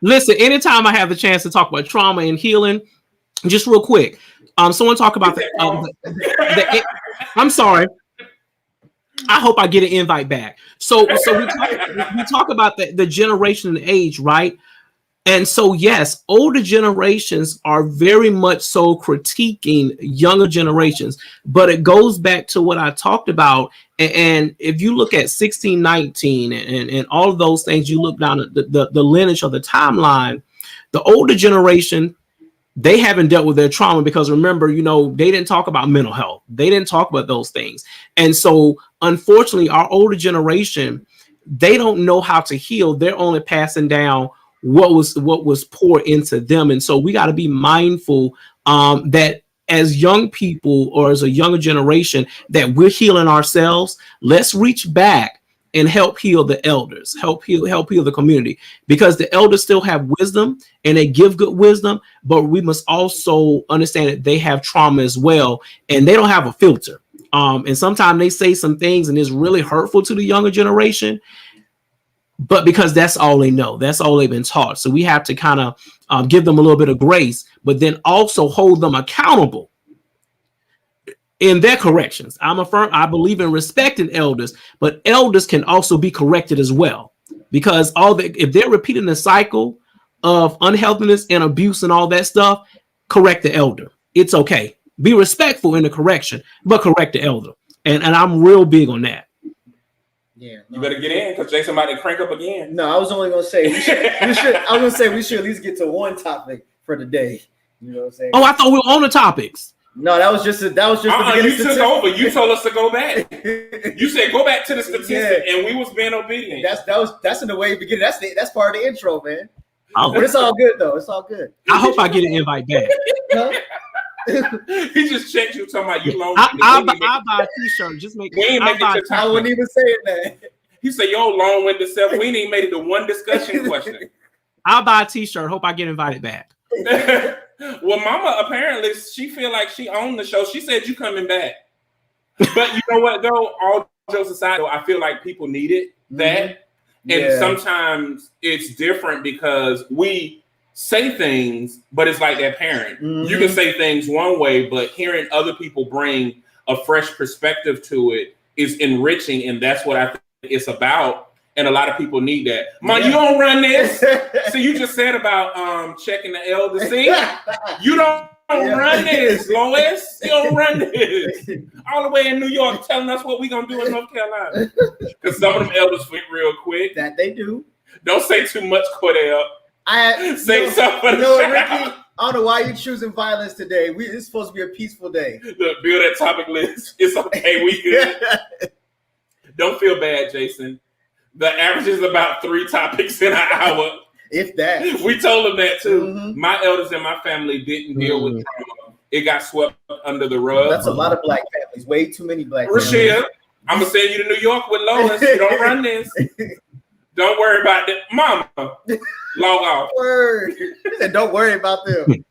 Listen, anytime I have the chance to talk about trauma and healing, just real quick, someone talk about I'm sorry. I hope I get an invite back. So we talk about the generation and age, right? And so, yes, older generations are very much so critiquing younger generations, but it goes back to what I talked about. And if you look at 1619 and all of those things, you look down at the lineage of the timeline, the older generation, they haven't dealt with their trauma because remember, they didn't talk about mental health. They didn't talk about those things. And so, unfortunately, our older generation, they don't know how to heal. They're only passing down what was poured into them. And so we got to be mindful that as young people or as a younger generation that we're healing ourselves, let's reach back and help heal the elders, help heal the community, because the elders still have wisdom and they give good wisdom, but we must also understand that they have trauma as well, and they don't have a filter. And sometimes they say some things and it's really hurtful to the younger generation, but because that's all they know, that's all they've been taught. So we have to kind of give them a little bit of grace, but then also hold them accountable in their corrections. I believe in respecting elders, but elders can also be corrected as well, because if they're repeating the cycle of unhealthiness and abuse and all that stuff, correct the elder. It's okay. Be respectful in the correction, but correct the elder. And I'm real big on that. Yeah, you better get in because Jason might crank up again. No, I was only gonna say we should at least get to one topic for the day. You know what I'm saying? Oh, I thought we were on the topics. No, that was just the you took over. You told us to go back. You said go back to the statistic, and we was being obedient. That's in the way beginning. That's part of the intro, man. Oh. But it's all good though. It's all good. I hope I get an invite back. Huh? He just checked you talking about you long. I'll buy a t-shirt. Just make it. I wouldn't even say that. He said, "Yo, long-winded self. We ain't even made it to one discussion question." I'll buy a t-shirt. Hope I get invited back. Well, Mama apparently she feel like she owned the show. She said you coming back, but you know what though? All jokes aside, though, I feel like people needed that, and sometimes it's different because we say things, but it's like that parent. You can say things one way, but hearing other people bring a fresh perspective to it is enriching, and that's what I think it's about. And a lot of people need that. You don't run this. So you just said about checking the elder. See, you don't run this, Lois. You don't run this. All the way in New York, telling us what we gonna do in North Carolina. Because some of them elders forget real quick. That they do. Don't say too much, Cordell. Say something. Ricky, I don't know why you're choosing violence today. It's supposed to be a peaceful day. Look, build that topic list. It's okay. We good. Don't feel bad, Jason. The average is about 3 topics in an hour. If that. We told them that too. My elders in my family didn't deal with trauma. It got swept under the rug. That's a lot of black families. Way too many black Rochelle, families. I'm going to send you to New York with Lois. You don't run this. Don't worry about that. Mama, log off. Word. Don't worry about them.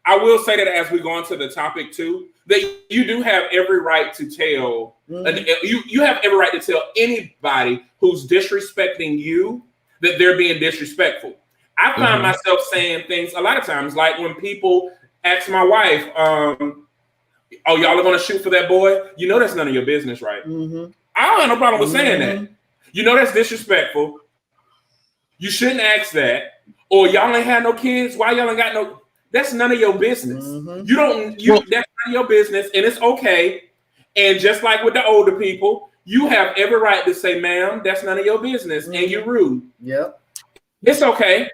I will say that as we go on to the topic too, that you do have every right to tell, you have every right to tell anybody who's disrespecting you that they're being disrespectful. I find myself saying things a lot of times, like when people ask my wife, oh, y'all are going to shoot for that boy? You know that's none of your business, right? I don't have no problem with saying that. You know that's disrespectful. You shouldn't ask that. Or y'all ain't had no kids. Why y'all ain't got no... That's none of your business. That's none of your business, and it's okay. And just like with the older people, you have every right to say, ma'am, that's none of your business, and you're rude. Yep. It's okay.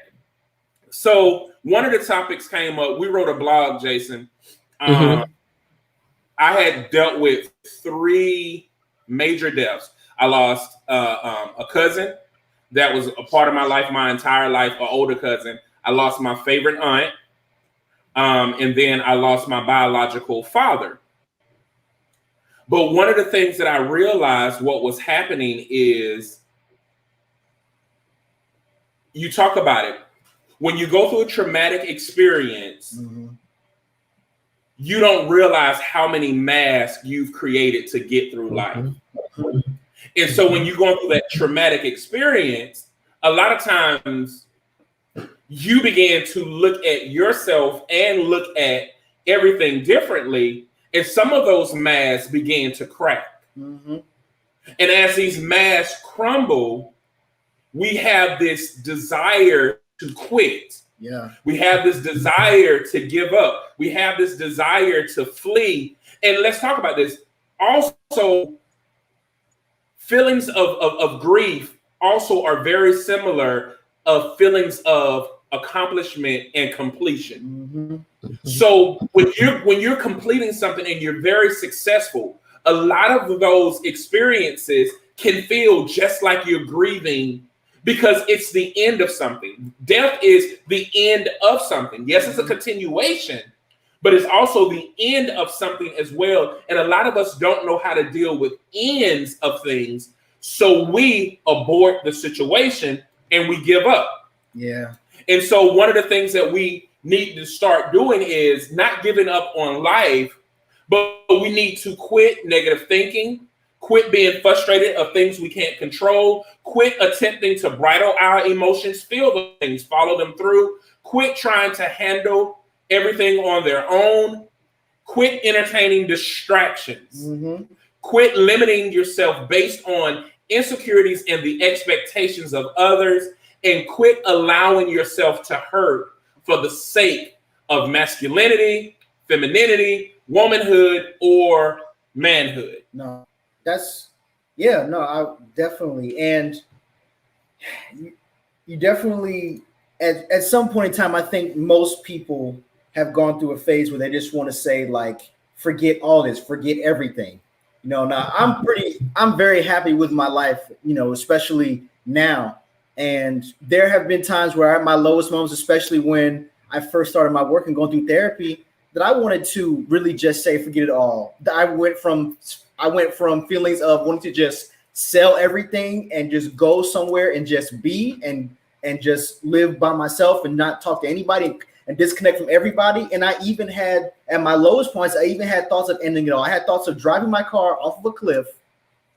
So one of the topics came up. We wrote a blog, Jason. I had dealt with 3 major deaths. I lost a cousin that was a part of my life, my entire life, an older cousin. I lost my favorite aunt. And then I lost my biological father. But one of the things that I realized what was happening is, you talk about it. When you go through a traumatic experience, you don't realize how many masks you've created to get through life. And so when you're going through that traumatic experience, a lot of times you begin to look at yourself and look at everything differently. And some of those masks began to crack. And as these masks crumble, we have this desire to quit. We have this desire to give up. We have this desire to flee. And let's talk about this. Also, feelings of grief also are very similar of feelings of accomplishment and completion. So when you're completing something and you're very successful, a lot of those experiences can feel just like you're grieving because it's the end of something. Death is the end of something. Yes, it's a continuation, but it's also the end of something as well. And a lot of us don't know how to deal with ends of things. So we abort the situation and we give up. Yeah. And so one of the things that we need to start doing is not giving up on life, but we need to quit negative thinking, quit being frustrated of things we can't control, quit attempting to bridle our emotions, feel the things, follow them through, quit trying to handle everything on their own, quit entertaining distractions, quit limiting yourself based on insecurities and the expectations of others, and quit allowing yourself to hurt for the sake of masculinity, femininity, womanhood, or manhood. No, I definitely. And you definitely, at some point in time, I think most people have gone through a phase where they just want to say, like, forget all this, forget everything. Now I'm very happy with my life, especially now. And there have been times where at my lowest moments, especially when I first started my work and going through therapy, that I wanted to really just say, forget it all. I went from feelings of wanting to just sell everything and just go somewhere and just be and just live by myself and not talk to anybody and disconnect from everybody. And I even had, at my lowest points, I even had thoughts of ending it all. I had thoughts of driving my car off of a cliff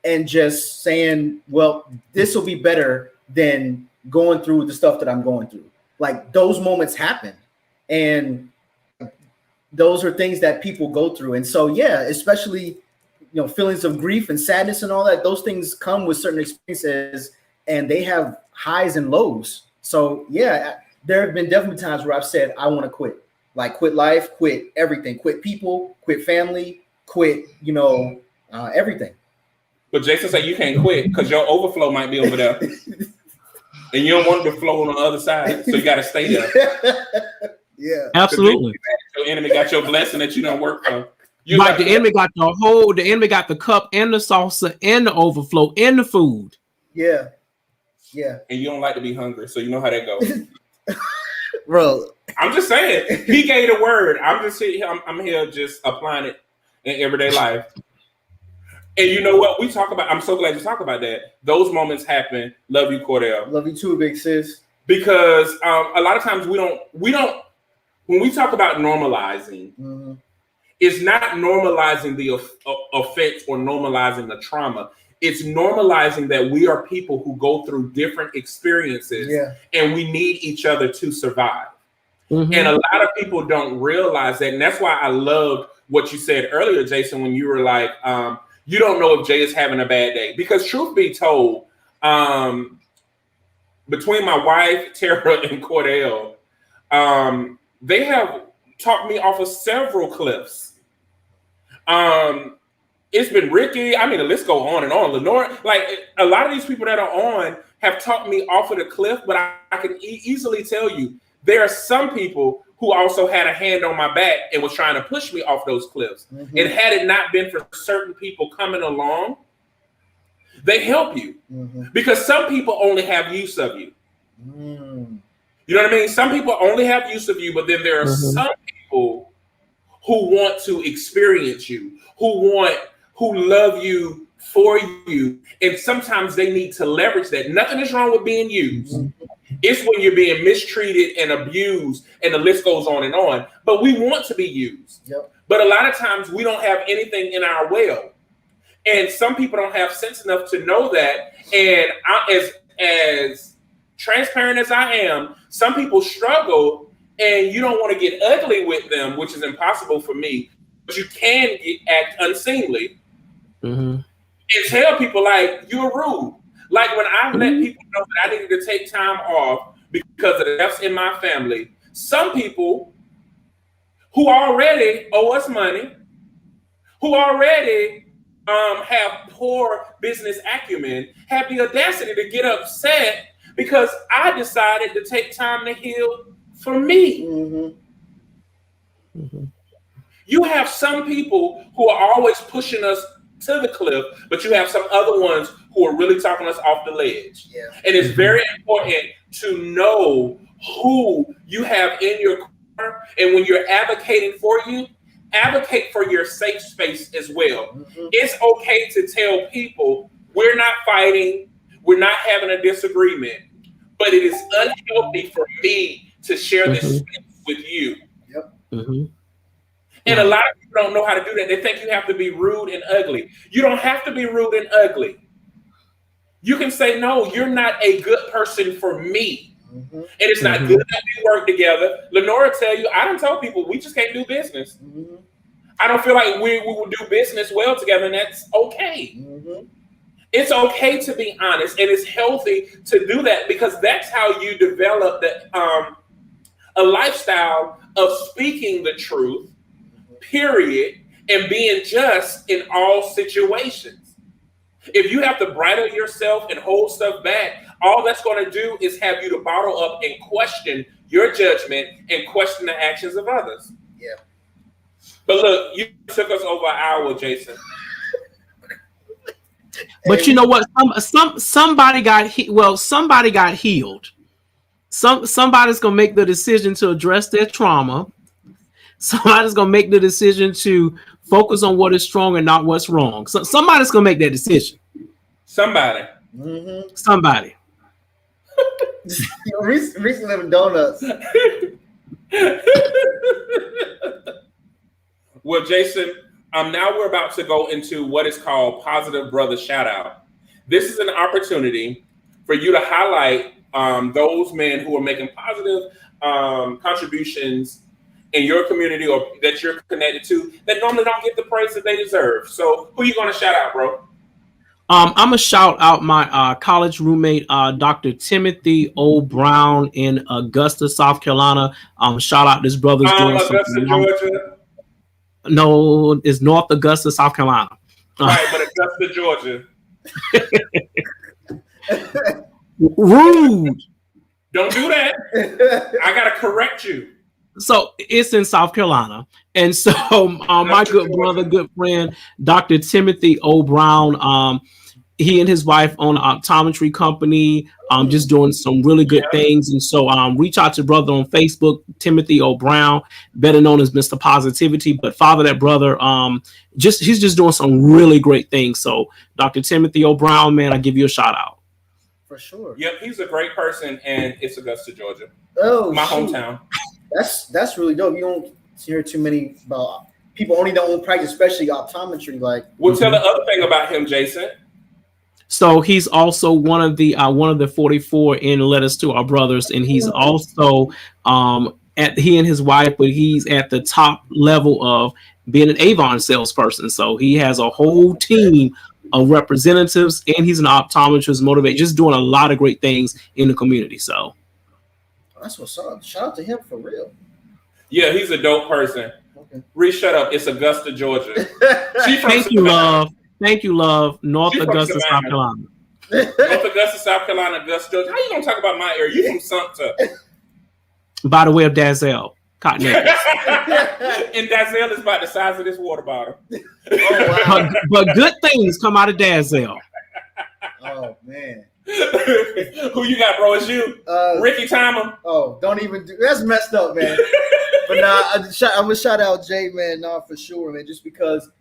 and just saying, well, this will be better than going through the stuff that I'm going through. Like, those moments happen. And those are things that people go through. And so, yeah, especially, feelings of grief and sadness and all that, those things come with certain experiences and they have highs and lows. So, yeah, there have been definitely times where I've said, I want to quit, like quit life, quit everything, quit people, quit family, quit, everything. But Jason said you can't quit because your overflow might be over there. And you don't want it to flow on the other side. So you got to stay there. Yeah, absolutely. Your enemy got your blessing that you don't work for. Right, the enemy got the enemy got the cup and the salsa and the overflow and the food. Yeah. Yeah. And you don't like to be hungry, so you know how that goes. Bro, I'm just saying, he gave the word. I'm here just applying it in everyday life. And you know what? I'm so glad you talk about that. Those moments happen. Love you, Cordell. Love you too, big sis. Because a lot of times we don't, when we talk about normalizing, it's not normalizing the offense or normalizing the trauma. It's normalizing that we are people who go through different experiences and we need each other to survive. And a lot of people don't realize that. And that's why I loved what you said earlier, Jason, when you were like, you don't know if Jay is having a bad day. Because truth be told, between my wife, Tara, and Cordell, they have talked me off of several cliffs. It's been Ricky. I mean, the list go on and on. Lenore, like a lot of these people that are on have talked me off of the cliff, but I can easily tell you there are some people who also had a hand on my back and was trying to push me off those cliffs. And had it not been for certain people coming along, they help you because some people only have use of you. You know what I mean? Some people only have use of you, but then there are some people who want to experience you, who love you for you. And sometimes they need to leverage that. Nothing is wrong with being used. It's when you're being mistreated and abused and the list goes on and on. But we want to be used. But a lot of times we don't have anything in our well. And some people don't have sense enough to know that. And as transparent as I am, some people struggle and you don't want to get ugly with them, which is impossible for me. But you can act unseemly and tell people like you're rude. Like when I let people know that I needed to take time off because of the deaths in my family, some people who already owe us money, who already have poor business acumen, have the audacity to get upset because I decided to take time to heal for me. You have some people who are always pushing us to the cliff, but you have some other ones who are really talking us off the ledge. And it's very important to know who you have in your And when you're advocating for you, advocate for your safe space as well. Mm-hmm. It's okay to tell people we're not fighting, we're not having a disagreement, but it is unhealthy for me to share this space with you. Yep. Mm-hmm. And a lot of people don't know how to do that. They think you have to be rude and ugly. You don't have to be rude and ugly. You can say, no, you're not a good person for me. Mm-hmm. And it's not good that we work together. Lenora tell you, I don't tell people we just can't do business. Mm-hmm. I don't feel like we will do business well together, and that's okay. Mm-hmm. It's okay to be honest, and it's healthy to do that because that's how you develop a lifestyle of speaking the truth, period, and being just in all situations. If you have to bridle yourself and hold stuff back, all that's going to do is have you to bottle up and question your judgment and question the actions of others. Yeah. But look, you took us over an hour, Jason. But you know what? Somebody got somebody got healed. Somebody's gonna make the decision to address their trauma. Somebody's gonna make the decision to focus on what is strong and not what's wrong. So somebody's gonna make that decision. Somebody. Mm-hmm. Somebody. Reese living donuts. Well, Jason, now we're about to go into what is called Positive Brother Shout Out. This is an opportunity for you to highlight those men who are making positive contributions in your community or that you're connected to that normally don't get the praise that they deserve. So who you going to shout out, bro? I'm going to shout out my college roommate, Dr. Timothy O. Brown in Augusta, South Carolina. Shout out this brother's doing Augusta, Georgia. No, it's North Augusta, South Carolina. Right, but Augusta, Georgia. Rude. Don't do that. I got to correct you. So it's in South Carolina. And so my good brother, good friend, Dr. Timothy O. Brown, he and his wife own an optometry company, just doing some really good things. And so reach out to brother on Facebook, Timothy O. Brown, better known as Mr. Positivity, but father that brother, he's just doing some really great things. So Dr. Timothy O. Brown, man, I give you a shout out. For sure. Yep, he's a great person, and it's Augusta, Georgia. Oh, my hometown. That's really dope. You don't hear too many about people only that own practice, especially optometry. Like, we'll tell the other thing about him, Jason. So he's also one of the 44 in Letters to Our Brothers, and he's also he and his wife, but he's at the top level of being an Avon salesperson. So he has a whole team of representatives, and he's an optometrist, motivated, just doing a lot of great things in the community. So that's what's up. Shout out to him for real. Yeah, he's a dope person. Okay. Reese, shut up. It's Augusta, Georgia. Thank you, love. Thank you, love. North Augusta, South Carolina. North Augusta, South Carolina, Augusta, Georgia. How you gonna talk about my area? You from Sumter. By the way of Dazelle, Cotton Acres. And Dazelle is about the size of this water bottle. Oh, wow. but good things come out of Dazelle. Oh, man. Who you got, bro? It's you. Ricky Timer. Oh, don't even do that's messed up, man. But I'm gonna shout out Jay, man, for sure, man, just because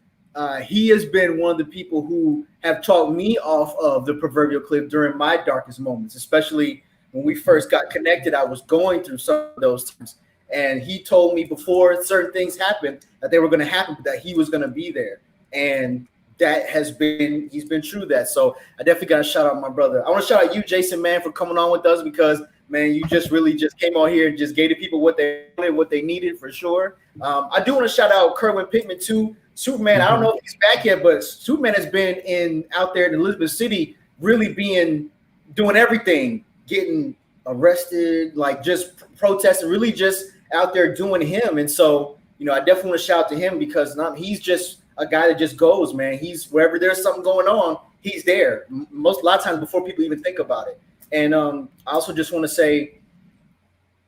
he has been one of the people who have talked me off of the proverbial cliff during my darkest moments, especially when we first got connected. I was going through some of those times, and he told me before certain things happened that they were going to happen, but that he was going to be there, and that he's been true to that. So I definitely got to shout out my brother. I want to shout out you, Jason, man, for coming on with us, because man, you just really just came on here and just gave the people what they wanted, what they needed, for sure. I do want to shout out Kerwin Pittman too. Superman, I don't know if he's back yet, but Superman has been out there in Elizabeth City, really doing everything, getting arrested, like just protesting, really just out there doing him. And so, I definitely want to shout out to him, because he's just a guy that just goes, man. He's wherever there's something going on, he's there. A lot of times before people even think about it. And I also just want to say,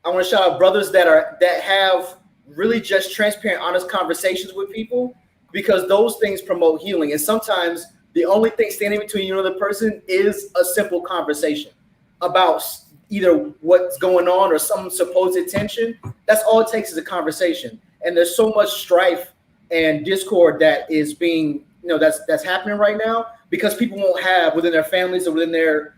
I want to shout out brothers that have really just transparent, honest conversations with people, because those things promote healing. And sometimes the only thing standing between you and the person is a simple conversation about either what's going on or some supposed tension. That's all it takes is a conversation. And there's so much strife and discord that is being, that's happening right now because people won't have within their families or within their,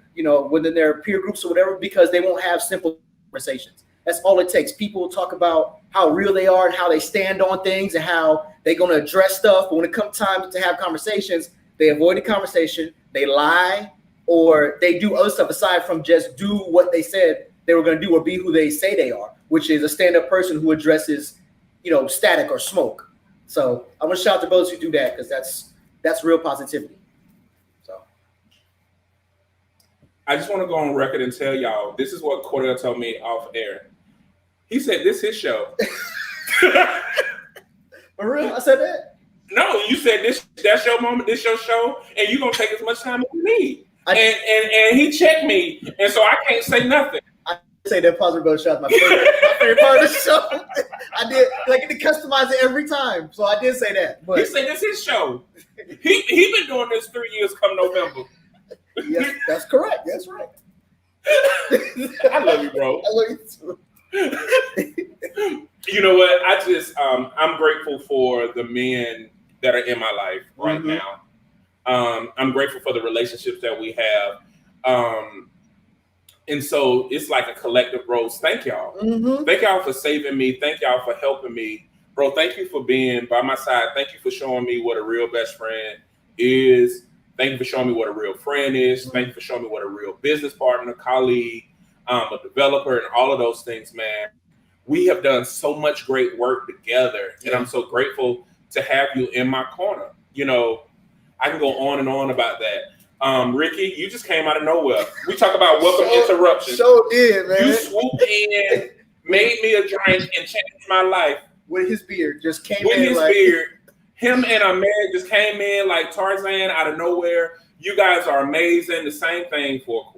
within their peer groups or whatever, because they won't have simple conversations. That's all it takes. People talk about how real they are and how they stand on things and how they're going to address stuff. But when it comes time to have conversations, they avoid the conversation, they lie, or they do other stuff aside from just do what they said they were going to do or be who they say they are, which is a stand-up person who addresses, static or smoke. So I'm going to shout out to those who do that because that's real positivity. So I just want to go on record and tell y'all, this is what Cordell told me off air. He said, this is his show. For real? I said that? No, you said that's your moment, this your show, and you're going to take as much time as you need. And he checked me, and so I can't say nothing. I say that positive show is my favorite part of the show. I did, like, to customize it every time, so I did say that. But he said this is his show. He been doing this 3 years come November. Yes, that's correct. That's right. I love you, bro. I love you too. You know what? I'm grateful for the men that are in my life right now. I'm grateful for the relationships that we have. And so it's like a collective rose. Thank y'all. Thank y'all for saving me. Thank y'all for helping me. Bro, thank you for being by my side. Thank you for showing me what a real best friend is. Thank you for showing me what a real friend is. Thank you for showing me what a real business partner, colleague, a developer, and all of those things, man. We have done so much great work together, and I'm so grateful to have you in my corner. I can go on and on about that. Ricky, you just came out of nowhere. We talk about welcome interruption. So did, man. You swooped in, made me a drink, and changed my life. With his beard, just came with in. With his beard. Him and Ahmed just came in like Tarzan out of nowhere. You guys are amazing. The same thing for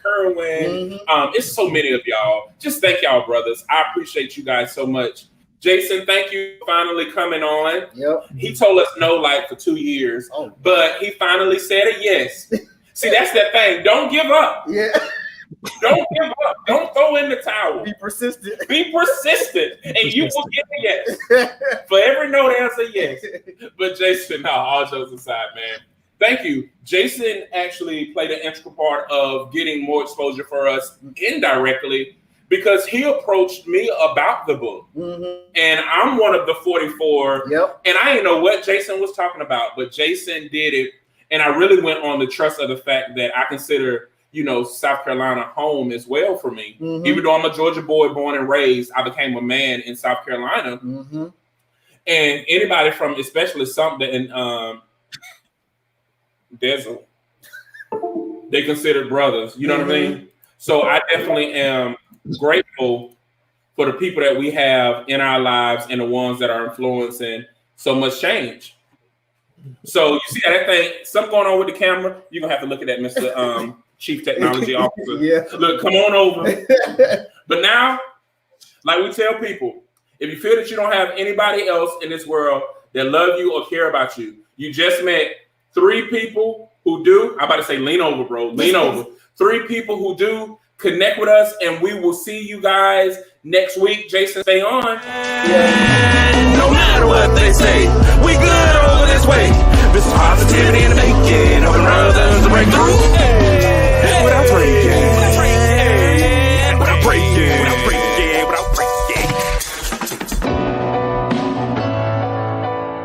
Kerwin. It's so many of y'all. Just thank y'all, brothers. I appreciate you guys so much. Jason, thank you for finally coming on. Yep. He told us no like for 2 years, but he finally said a yes. See, that's that thing. Don't give up. Yeah. Don't give up. Don't throw in the towel. Be persistent. Be persistent, and you will get a yes. For every no, there's a yes. But Jason, no, all jokes aside, man. Thank you. Jason actually played an integral part of getting more exposure for us indirectly because he approached me about the book. And I'm one of the 44. Yep. And I didn't know what Jason was talking about, but Jason did it. And I really went on the trust of the fact that I consider, South Carolina home as well for me. Even though I'm a Georgia boy born and raised, I became a man in South Carolina. And anybody from especially something in Desert, they consider brothers. You know what I mean? So I definitely am grateful for the people that we have in our lives and the ones that are influencing so much change. So you see that thing, something going on with the camera, you're going to have to look at that, Mr. Chief Technology Officer. Yeah. Look, come on over. But now, like we tell people, if you feel that you don't have anybody else in this world that love you or care about you, you just met 3 people who do. I'm about to say lean over, bro. Lean over. 3 people who do. Connect with us, and we will see you guys next week. Jason, stay on. No matter what they say, we good over this way. This is positivity in the making.